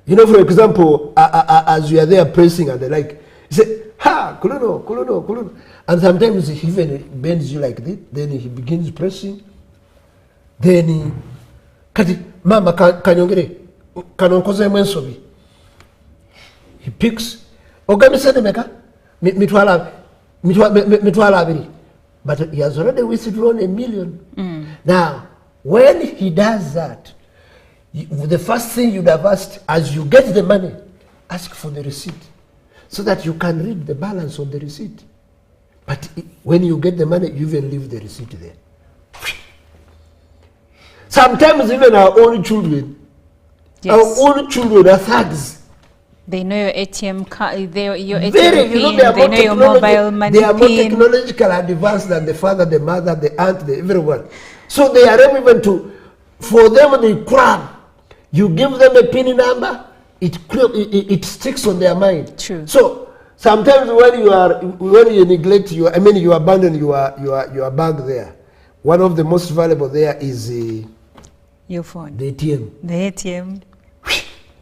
You know, for example, as you are there pressing and the like, you say, ha, kuluno, kuluno, kuluno. And sometimes he even bends you like this, then he begins pressing. Then he, kati, mama, kanyongere, kanonkoze mwensobi. He picks, ogami sende meka, mitwala abiri. But he has already withdrawn $1 million. Now, when he does that, the first thing you'd have asked, as you get the money, ask for the receipt, so that you can read the balance on the receipt. But when you get the money, you even leave the receipt there. Sometimes even our own children, are thugs. They know your ATM card, your ATM Very, pin, you know, they know your mobile money They are more pin. technological advanced than the father, the mother, the aunt, everyone. So they are able even for them they cram. You give them a PIN number, it sticks on their mind. True. So sometimes when you neglect you abandon your bag there. One of the most valuable there is your phone. The ATM. The ATM.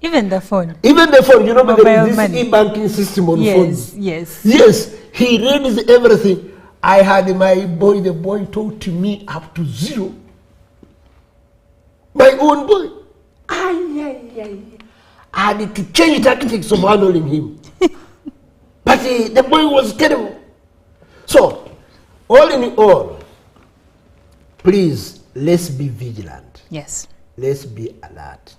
Even the phone. Even the phone, you know, but there is this money. e-banking system on phones. Yes. Yes, he reads everything. I had the boy taught to me up to 0. My own boy. I had to change tactics of handling him. But the boy was terrible. So, all in all, please, let's be vigilant. Yes. Let's be alert.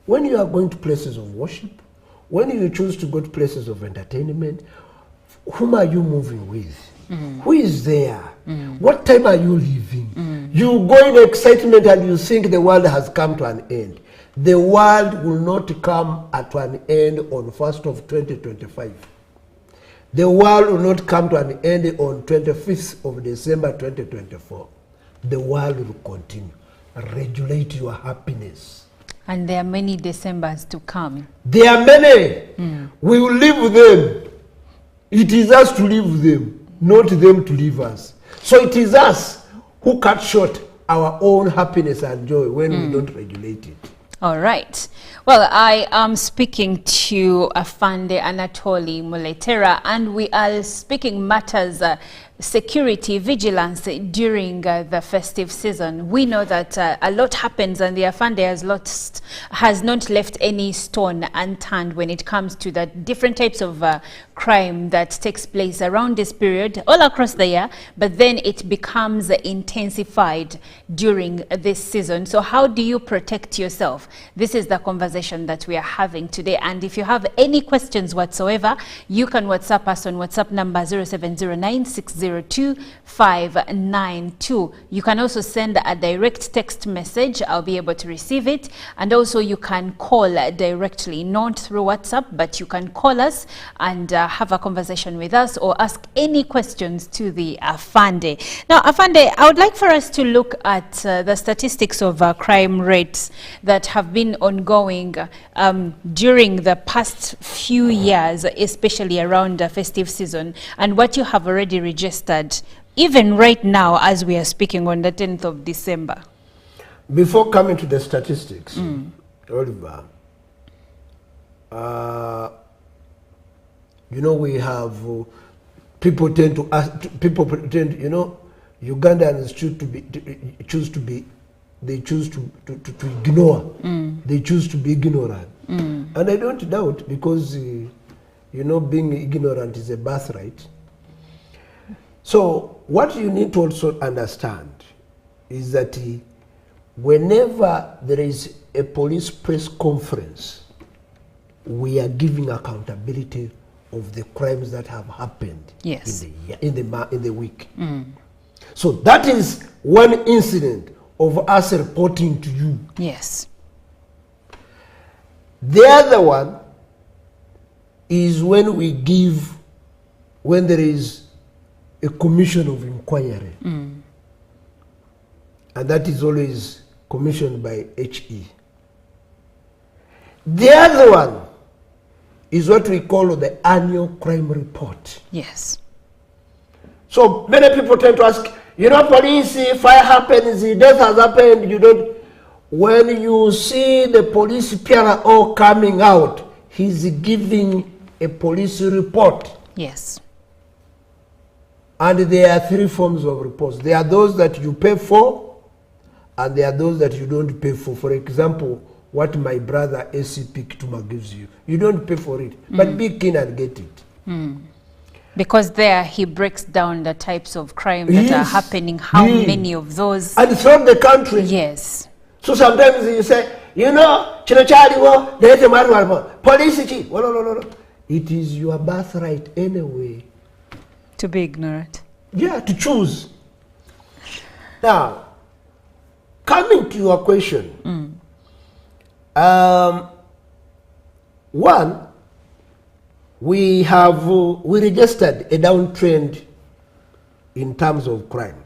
When you are going to places of worship, when you choose to go to places of entertainment, whom are you moving with? Who is there? What time are you leaving? You go in excitement and you think the world has come to an end. The world will not come to an end on 1st of 2025. The world will not come to an end on 25th of December 2024. The world will continue. Regulate your happiness. And there are many Decembers to come. There are many. We will live them. It is us to live them, not them to live us. So it is us who cut short our own happiness and joy when we don't regulate it. All right. Well, I am speaking to Afande Anatoli Muletera, and we are speaking matters security, vigilance during the festive season. We know that a lot happens, and the Afande has not left any stone unturned when it comes to the different types of crime that takes place around this period all across the year, but then it becomes intensified during this season. So how do you protect yourself? This is the conversation that we are having today, and if you have any questions whatsoever, you can WhatsApp us on WhatsApp number 0709602592. You can also send a direct text message. I'll be able to receive it, and also you can call directly, not through WhatsApp, but you can call us and have a conversation with us or ask any questions to the Afande. Now, Afande, I would like for us to look at the statistics of crime rates that have been ongoing during the past few years, especially around the festive season, and what you have already registered, even right now as we are speaking on the 10th of December. Before coming to the statistics, Oliver, you know, we have people tend to ask, people pretend, you know, Ugandans they choose to ignore. They choose to be ignorant. And I don't doubt, because, you know, being ignorant is a birthright. So what you need to also understand is that whenever there is a police press conference, we are giving accountability of the crimes that have happened in the week. So that is one incident of us reporting to you. Yes. The other one is when there is a commission of inquiry. And that is always commissioned by HE. The other one is what we call the annual crime report. Yes. So many people tend to ask, you know, police, fire happens, death has happened, you don't. When you see the police PRO coming out, he's giving a police report. Yes. And there are three forms of reports. There are those that you pay for, and there are those that you don't pay for. For example, what my brother ACP Kituma gives you. You don't pay for it, but be keen and get it. Because there he breaks down the types of crime that are happening, how many of those. And from the country. Yes. So sometimes you say, you know, there's a police chief. No. It is your birthright anyway. To be ignorant. Yeah, to choose. Now, coming to your question, one, we registered a downtrend in terms of crime,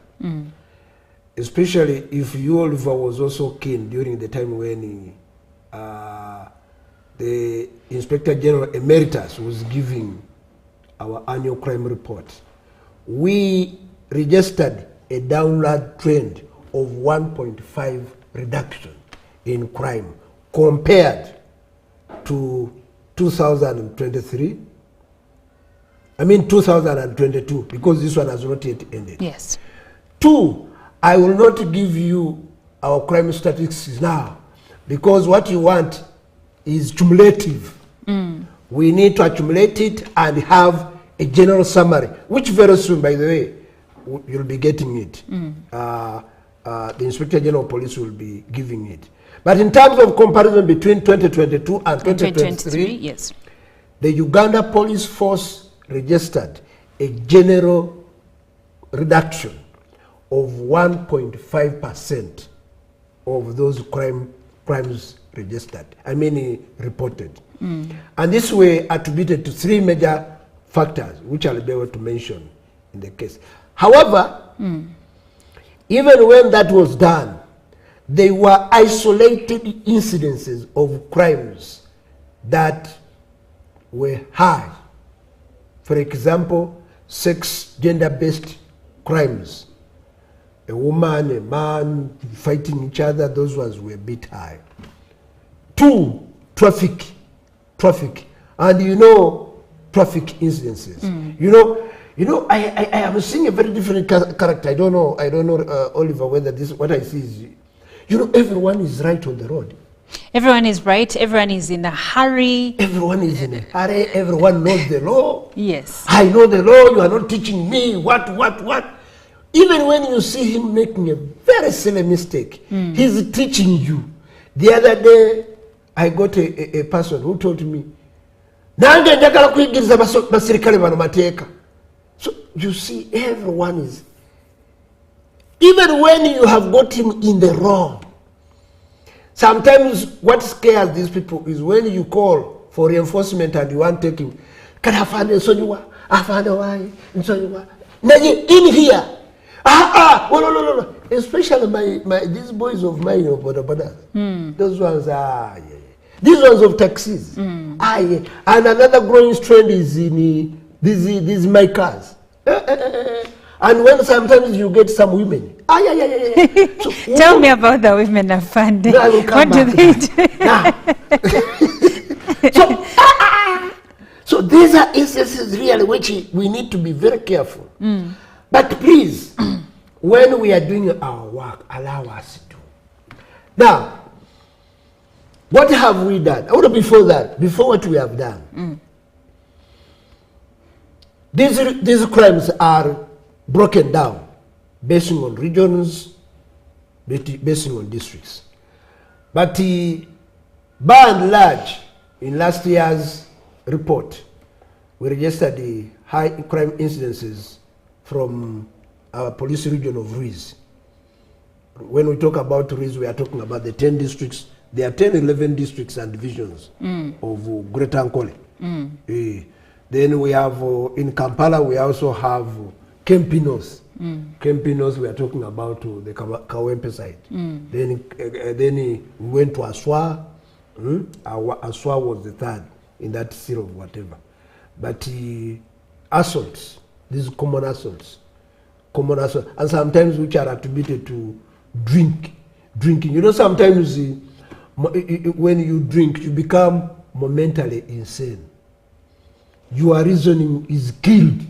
especially if you, Oliver, was also keen during the time when the Inspector General Emeritus was giving our annual crime report. We registered a downward trend of 1.5 reduction in crime compared to 2023. I mean 2022, because this one has not yet ended. Yes. Two, I will not give you our crime statistics now, because what you want is cumulative. We need to accumulate it and have a general summary, which very soon, by the way, you'll be getting it. The Inspector General of Police will be giving it. But in terms of comparison between 2022 and 2023, yes, the Uganda Police Force registered a general reduction of 1.5% of those crimes registered, reported. And this were attributed to three major factors, which I'll be able to mention in the case. However, even when that was done, they were isolated incidences of crimes that were high. For example, sex, gender-based crimes. A woman, a man fighting each other, those ones were a bit high. Two, traffic. And you know, traffic incidences. I am seeing a very different character. I don't know, Oliver, whether this, what I see is, everyone is right on the road. Everyone is right. Everyone is in a hurry. Everyone is in a hurry. Everyone knows the law. Yes. I know the law. You are not teaching me what. Even when you see him making a very silly mistake, he's teaching you. The other day, I got a person who told me, so you see, everyone is, even when you have got him in the wrong. Sometimes what scares these people is when you call for reinforcement and you want taking, can I find a Sonua? I find a why in here. No. Especially these boys of mine of Boda. Those ones are these ones of taxis. And another growing trend is in these my cars. And when sometimes you get some women. So, tell me about the women of Fande. No, I will come what back do they do? So these are instances really which we need to be very careful. But please, when we are doing our work, allow us to. Now, what have we done? Or before that, before what we have done, these crimes are broken down based on regions, based on districts. But by and large, in last year's report, we registered the high crime incidences from our police region of Ruiz. When we talk about Ruiz, we are talking about the 10 districts. There are 10, 11 districts and divisions of Greater Ankole. Then we have, in Kampala, we also have Kempinos. Kempinos, we are talking about the Kawempe side. Then we went to Aswa. Aswa was the third in that seal of whatever. But assaults, these common assaults, and sometimes which are attributed to drinking. You know, sometimes when you drink, you become momentally insane. Your reasoning is killed,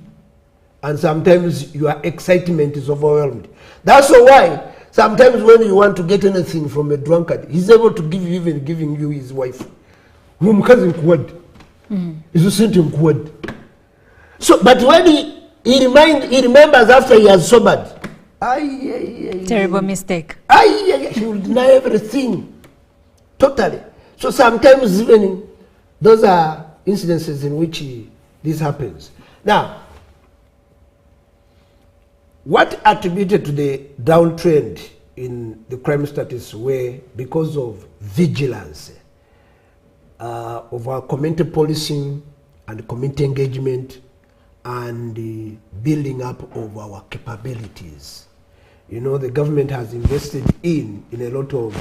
and sometimes your excitement is overwhelmed. That's why sometimes when you want to get anything from a drunkard, he's able to give you, even giving you his wife. So, but when he remembers after he has sobered, terrible mistake. He will deny everything totally. So sometimes even those are incidences in which this happens. Now, what attributed to the downtrend in the crime status were because of vigilance of our community policing and community engagement and the building up of our capabilities. You know, the government has invested in a lot of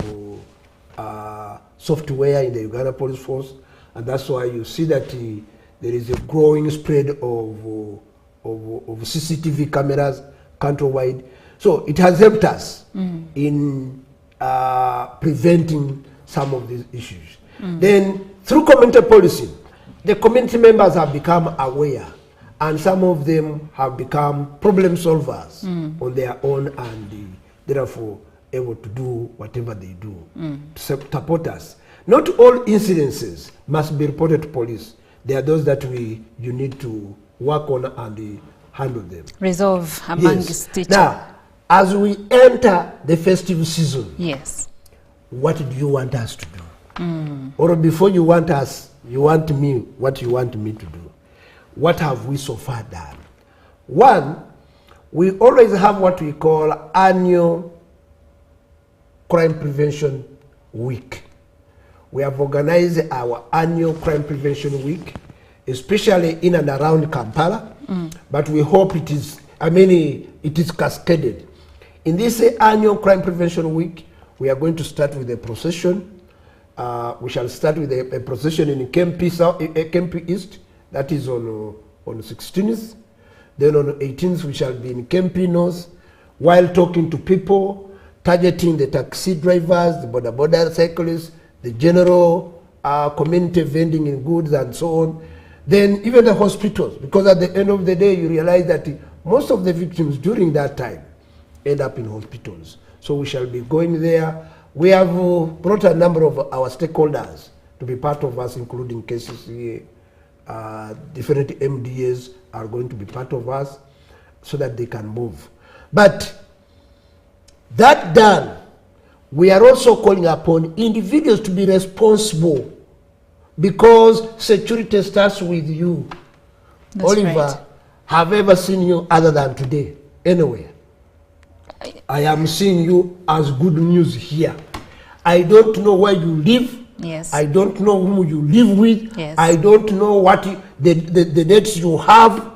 software in the Uganda Police Force, and that's why you see that there is a growing spread of CCTV cameras countrywide. So it has helped us in preventing some of these issues. Then through community policing, the community members have become aware, and some of them have become problem solvers on their own, and therefore able to do whatever they do to support us. Not all incidences must be reported to police. There are those that you need to work on and handle them. Resolve amongst each other. Now, as we enter the festive season, yes, what do you want us to do? Or before you want me, what you want me to do? What have we so far done? One, we always have what we call annual Crime Prevention Week. We have organized our annual Crime Prevention Week, especially in and around Kampala, but we hope it is cascaded. In this annual Crime Prevention Week, we are going to start with a procession. We shall start with a procession in Kempi East, that is on 16th. Then on 18th, we shall be in Kempi North, while talking to people, targeting the taxi drivers, the border cyclists, the general community vending in goods and so on. Then even the hospitals, because at the end of the day, you realize that most of the victims during that time end up in hospitals. So we shall be going there. We have brought a number of our stakeholders to be part of us, including KCCA. Different MDAs are going to be part of us so that they can move. But that done, we are also calling upon individuals to be responsible, because security starts with you. That's Oliver, right. have ever seen you other than today, anywhere? I am seeing you as good news here. I don't know where you live. Yes. I don't know whom you live with. Yes. I don't know what the dates you have.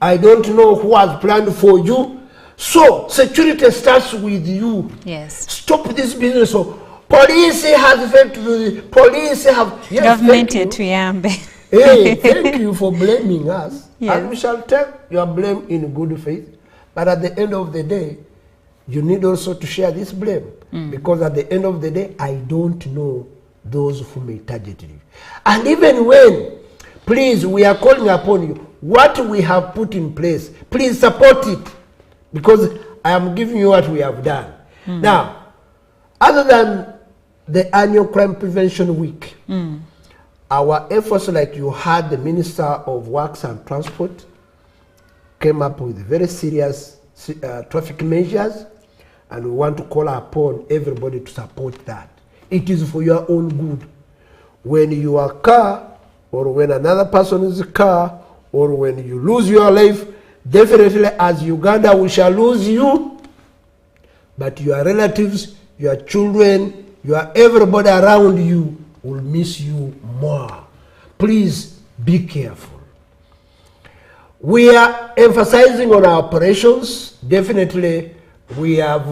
I don't know who has planned for you. So security starts with you. Yes. Stop this business of police has failed to do this. Police have government to Yambe. Hey, thank you for blaming us. Yes. And we shall take your blame in good faith. But at the end of the day, you need also to share this blame. Because at the end of the day, I don't know those who may target you. And even when Please, we are calling upon you. What we have put in place, please support it, because I am giving you what we have done. Now, other than the annual crime prevention week, our efforts, like you had the Minister of Works and Transport came up with very serious traffic measures, and we want to call upon everybody to support that. It is for your own good. When your car, or when another person's car, or when you lose your life, definitely as Uganda we shall lose you, but your relatives, your children, your everybody around you will miss you more. Please be careful. We are emphasizing on our operations. Definitely we have,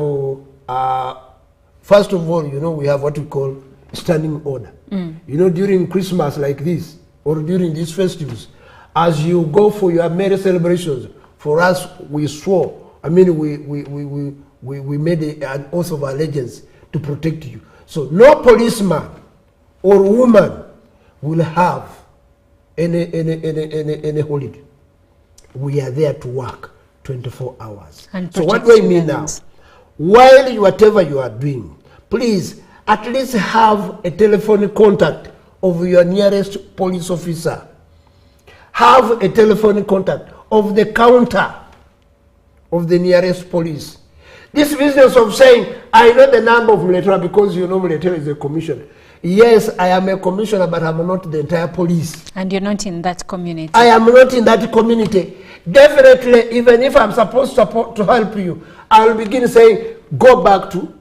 first of all, you know, we have what we call standing order. You know, during Christmas like this, or during these festivals, as you go for your merry celebrations, for us, we swore, I mean, we made an oath of allegiance to protect you. So no policeman or woman will have any holiday. We are there to work 24 hours. And So what do I mean now? While whatever you are doing, please at least have a telephone contact of your nearest police officer. Have a telephone contact of the counter of the nearest police. This business of saying, I know the number of Mletra because you know Mletra is a commissioner. Yes, I am a commissioner, but I'm not the entire police. And you're not in that community. I am not in that community. Definitely, even if I'm supposed to help you, I'll begin saying, go back to,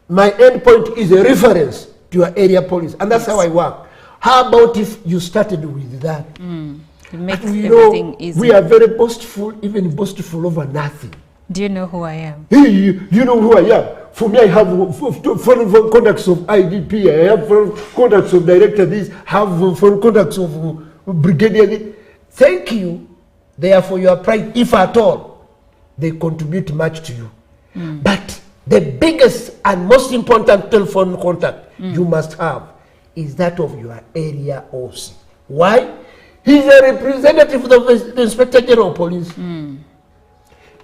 my end point is a reference to your area police. And that's how I work. How about if you started with that? It makes You everything know, easy. we are very boastful, even boastful over nothing. Do you know who I am? Hey, you know who I am. For me, I have phone contacts of IDP, I have phone contacts of director this, have phone contacts of brigadier this. Thank you. They are for your pride, if at all they contribute much to you. But the biggest and most important telephone contact you must have is that of your area OC. Why? He's a representative of the Inspector General of Police.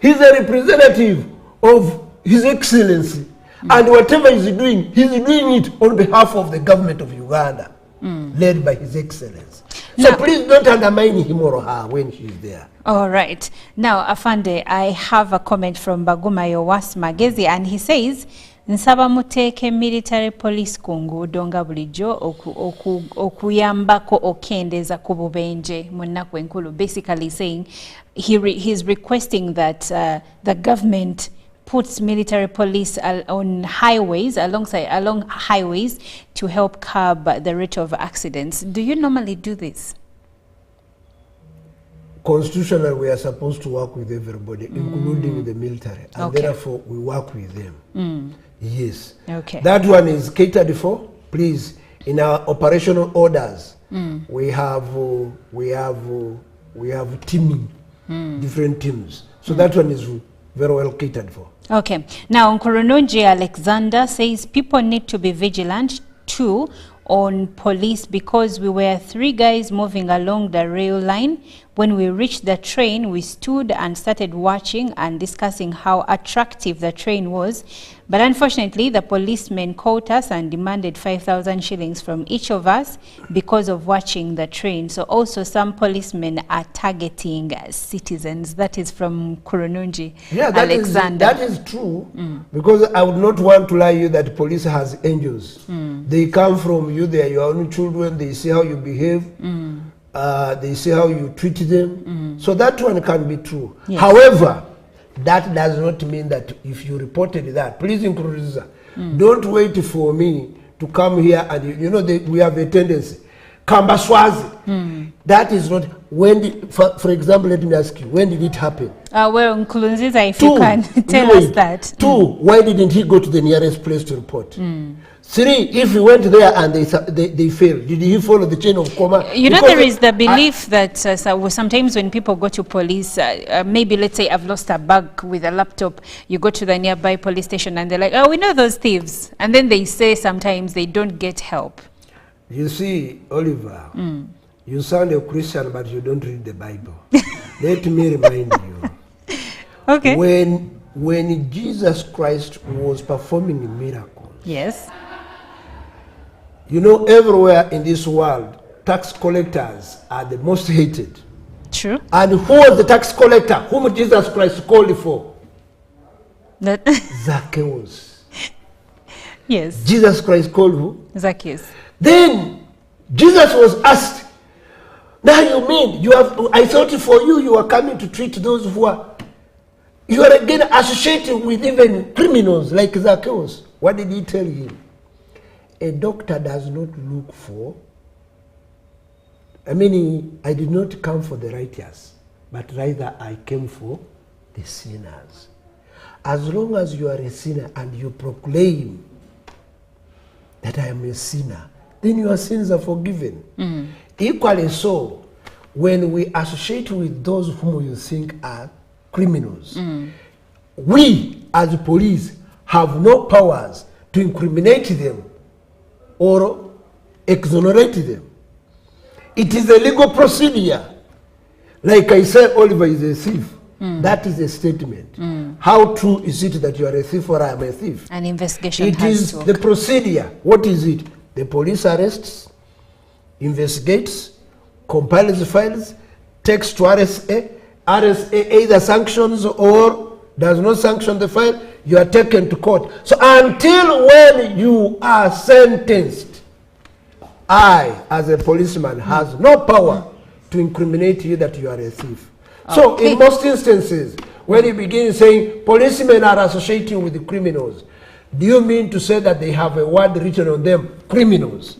He's a representative of His Excellency. And whatever he's doing it on behalf of the government of Uganda, led by His Excellency. So please don't undermine him or her when she's there. All right. Now, Afande, I have a comment from Bagumayo Magezi, and he says, Nsaba muteke military police ku nguudo nga bulijjo okuyambako okendeza ku bubenje mu nnaku enkulu. Basically saying he's requesting that the government puts military police on highways, along highways, to help curb the rate of accidents. Do you normally do this? Constitutionally, we are supposed to work with everybody, including the military, and therefore we work with them. Yes. Okay. That one is catered for. Please, in our operational orders, we have teaming, different teams. So that one is very well catered for. Okay. Now, Nkurunungi Alexander says people need to be vigilant too on police, because we were 3 guys moving along the rail line. When we reached the train, we stood and started watching and discussing how attractive the train was. But unfortunately, the policemen caught us and demanded 5,000 shillings from each of us because of watching the train. So also some policemen are targeting citizens. That is from Kurunungi Alexander. That is true, because I would not want to lie you that police has angels. They come from you, they are your own children, they see how you behave. They see how you treat them. So that one can be true. Yes. However, that does not mean that if you reported that, please include don't wait for me to come here and you know we have a tendency. Kambaswazi. That is not when for example, let me ask you, when did it happen? Well, Nkurunziza, if you can tell us that. 2, why didn't he go to the nearest place to report? 3, if he went there and they failed, did he follow the chain of command? You know, there is the belief that sometimes when people go to police, maybe let's say I've lost a bag with a laptop, you go to the nearby police station and they're like, oh, we know those thieves. And then they say sometimes they don't get help. You see, Oliver, You sound a Christian, but you don't read the Bible. Let me remind you. Okay. When Jesus Christ was performing miracles, yes, you know, everywhere in this world, tax collectors are the most hated. True. And who was the tax collector whom Jesus Christ called for? Zacchaeus. Yes. Jesus Christ called who? Zacchaeus. Then Jesus was asked, now you mean I thought for you are coming to treat those who are, you are again associating with even criminals like Zacchaeus. What did he tell him? A doctor does not look for, I did not come for the righteous, but rather I came for the sinners. As long as you are a sinner and you proclaim that I am a sinner, then your sins are forgiven. Equally so, when we associate with those whom you think are criminals, we as police have no powers to incriminate them or exonerate them. It is a legal procedure. Like I said, Oliver is a thief. That is a statement. How true is it that you are a thief or I am a thief? An investigation It is the procedure. What is it? The police arrests, investigates, compiles files, takes to RSA. RSA either sanctions or does not sanction the file. You are taken to court. So until when you are sentenced, I, as a policeman, has no power to incriminate you that you are a thief. So in most instances, when you begin saying policemen are associating with the criminals, do you mean to say that they have a word written on them, criminals?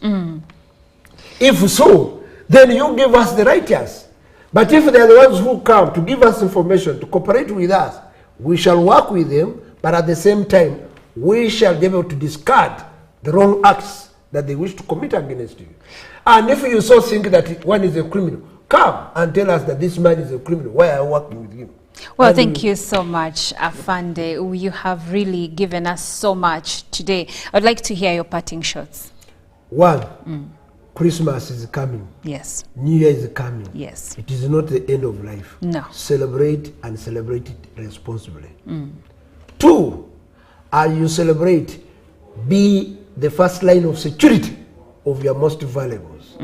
If so, then you give us the righteous. But if they are the ones who come to give us information, to cooperate with us, we shall work with them, but at the same time, we shall be able to discard the wrong acts that they wish to commit against you. And if you so think that one is a criminal, come and tell us that this man is a criminal. Why are you working with him? Well, thank you so much, Afande. You have given us so much today. I'd like to hear your parting shots. One, Christmas is coming. Yes. New Year is coming. Yes. It is not the end of life. No. Celebrate and celebrate it responsibly. Two, as you celebrate, be the first line of security of your most valuables.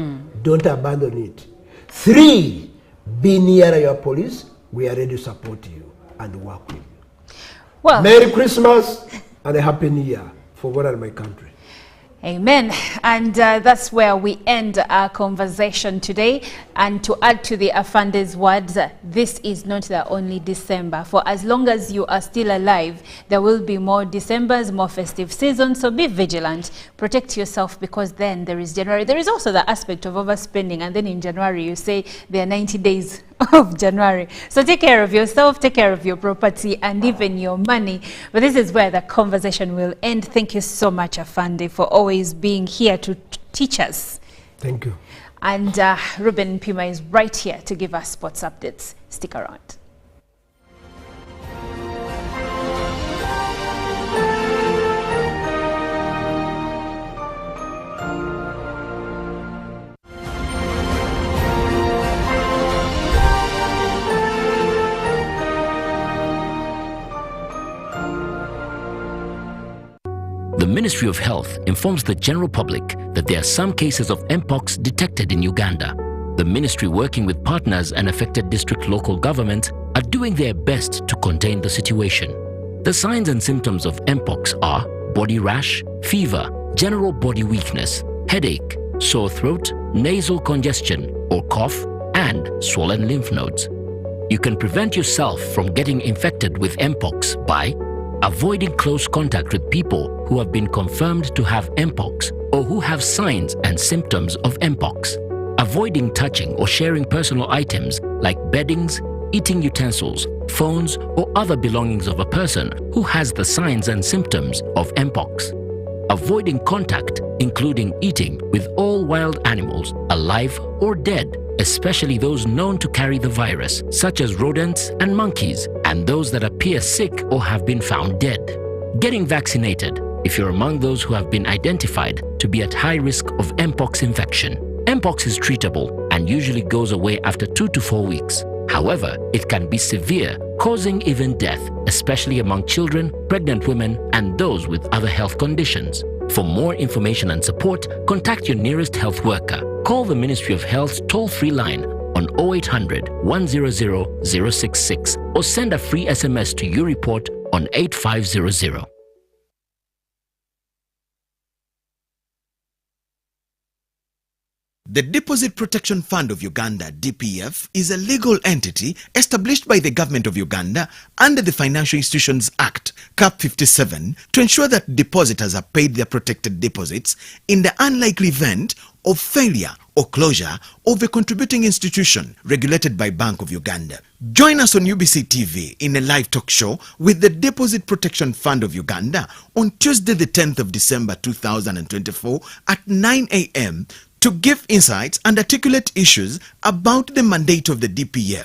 Don't abandon it. Three, be near your police. We are ready to support you and work with you. Well, Merry Christmas and a Happy New Year for God and my country. Amen. And that's where we end our conversation today. And to add to the Afande's words, this is not the only December. For as long as you are still alive, there will be more Decembers, more festive seasons. So be vigilant, protect yourself, because then there is January. There is also the aspect of overspending. And then in January, you say there are 90 days of January. So take care of yourself, take care of your property and even your money. But this is where the conversation will end. Thank you so much, Afande, for always being here to teach us. Thank you. And Ruben Pima is right here to give us sports updates. Stick around. The Ministry of Health informs the general public that there are some cases of Mpox detected in Uganda. The ministry, working with partners and affected district local government, are doing their best to contain the situation. The signs and symptoms of Mpox are body rash, fever, general body weakness, headache, sore throat, nasal congestion or cough, and swollen lymph nodes. You can prevent yourself from getting infected with Mpox by avoiding close contact with people who have been confirmed to have Mpox or who have signs and symptoms of Mpox. Avoiding touching or sharing personal items like beddings, eating utensils, phones, or other belongings of a person who has the signs and symptoms of Mpox. Avoiding contact, including eating, with all wild animals, alive or dead, especially those known to carry the virus, such as rodents and monkeys, and those that appear sick or have been found dead. Getting vaccinated if you're among those who have been identified to be at high risk of Mpox infection. Mpox is treatable and usually goes away after 2 to 4 weeks. However, it can be severe, causing even death, especially among children, pregnant women, and those with other health conditions. For more information and support, contact your nearest health worker. Call the Ministry of Health's toll-free line on 0800 100 066 or send a free SMS to YouReport on 8500. The Deposit Protection Fund of Uganda, DPF, is a legal entity established by the Government of Uganda under the Financial Institutions Act, Cap 57, to ensure that depositors are paid their protected deposits in the unlikely event of failure or closure of a contributing institution regulated by Bank of Uganda. Join us on UBC TV in a live talk show with the Deposit Protection Fund of Uganda on Tuesday the 10th of December 2024 at 9 a.m. to give insights and articulate issues about the mandate of the DPF.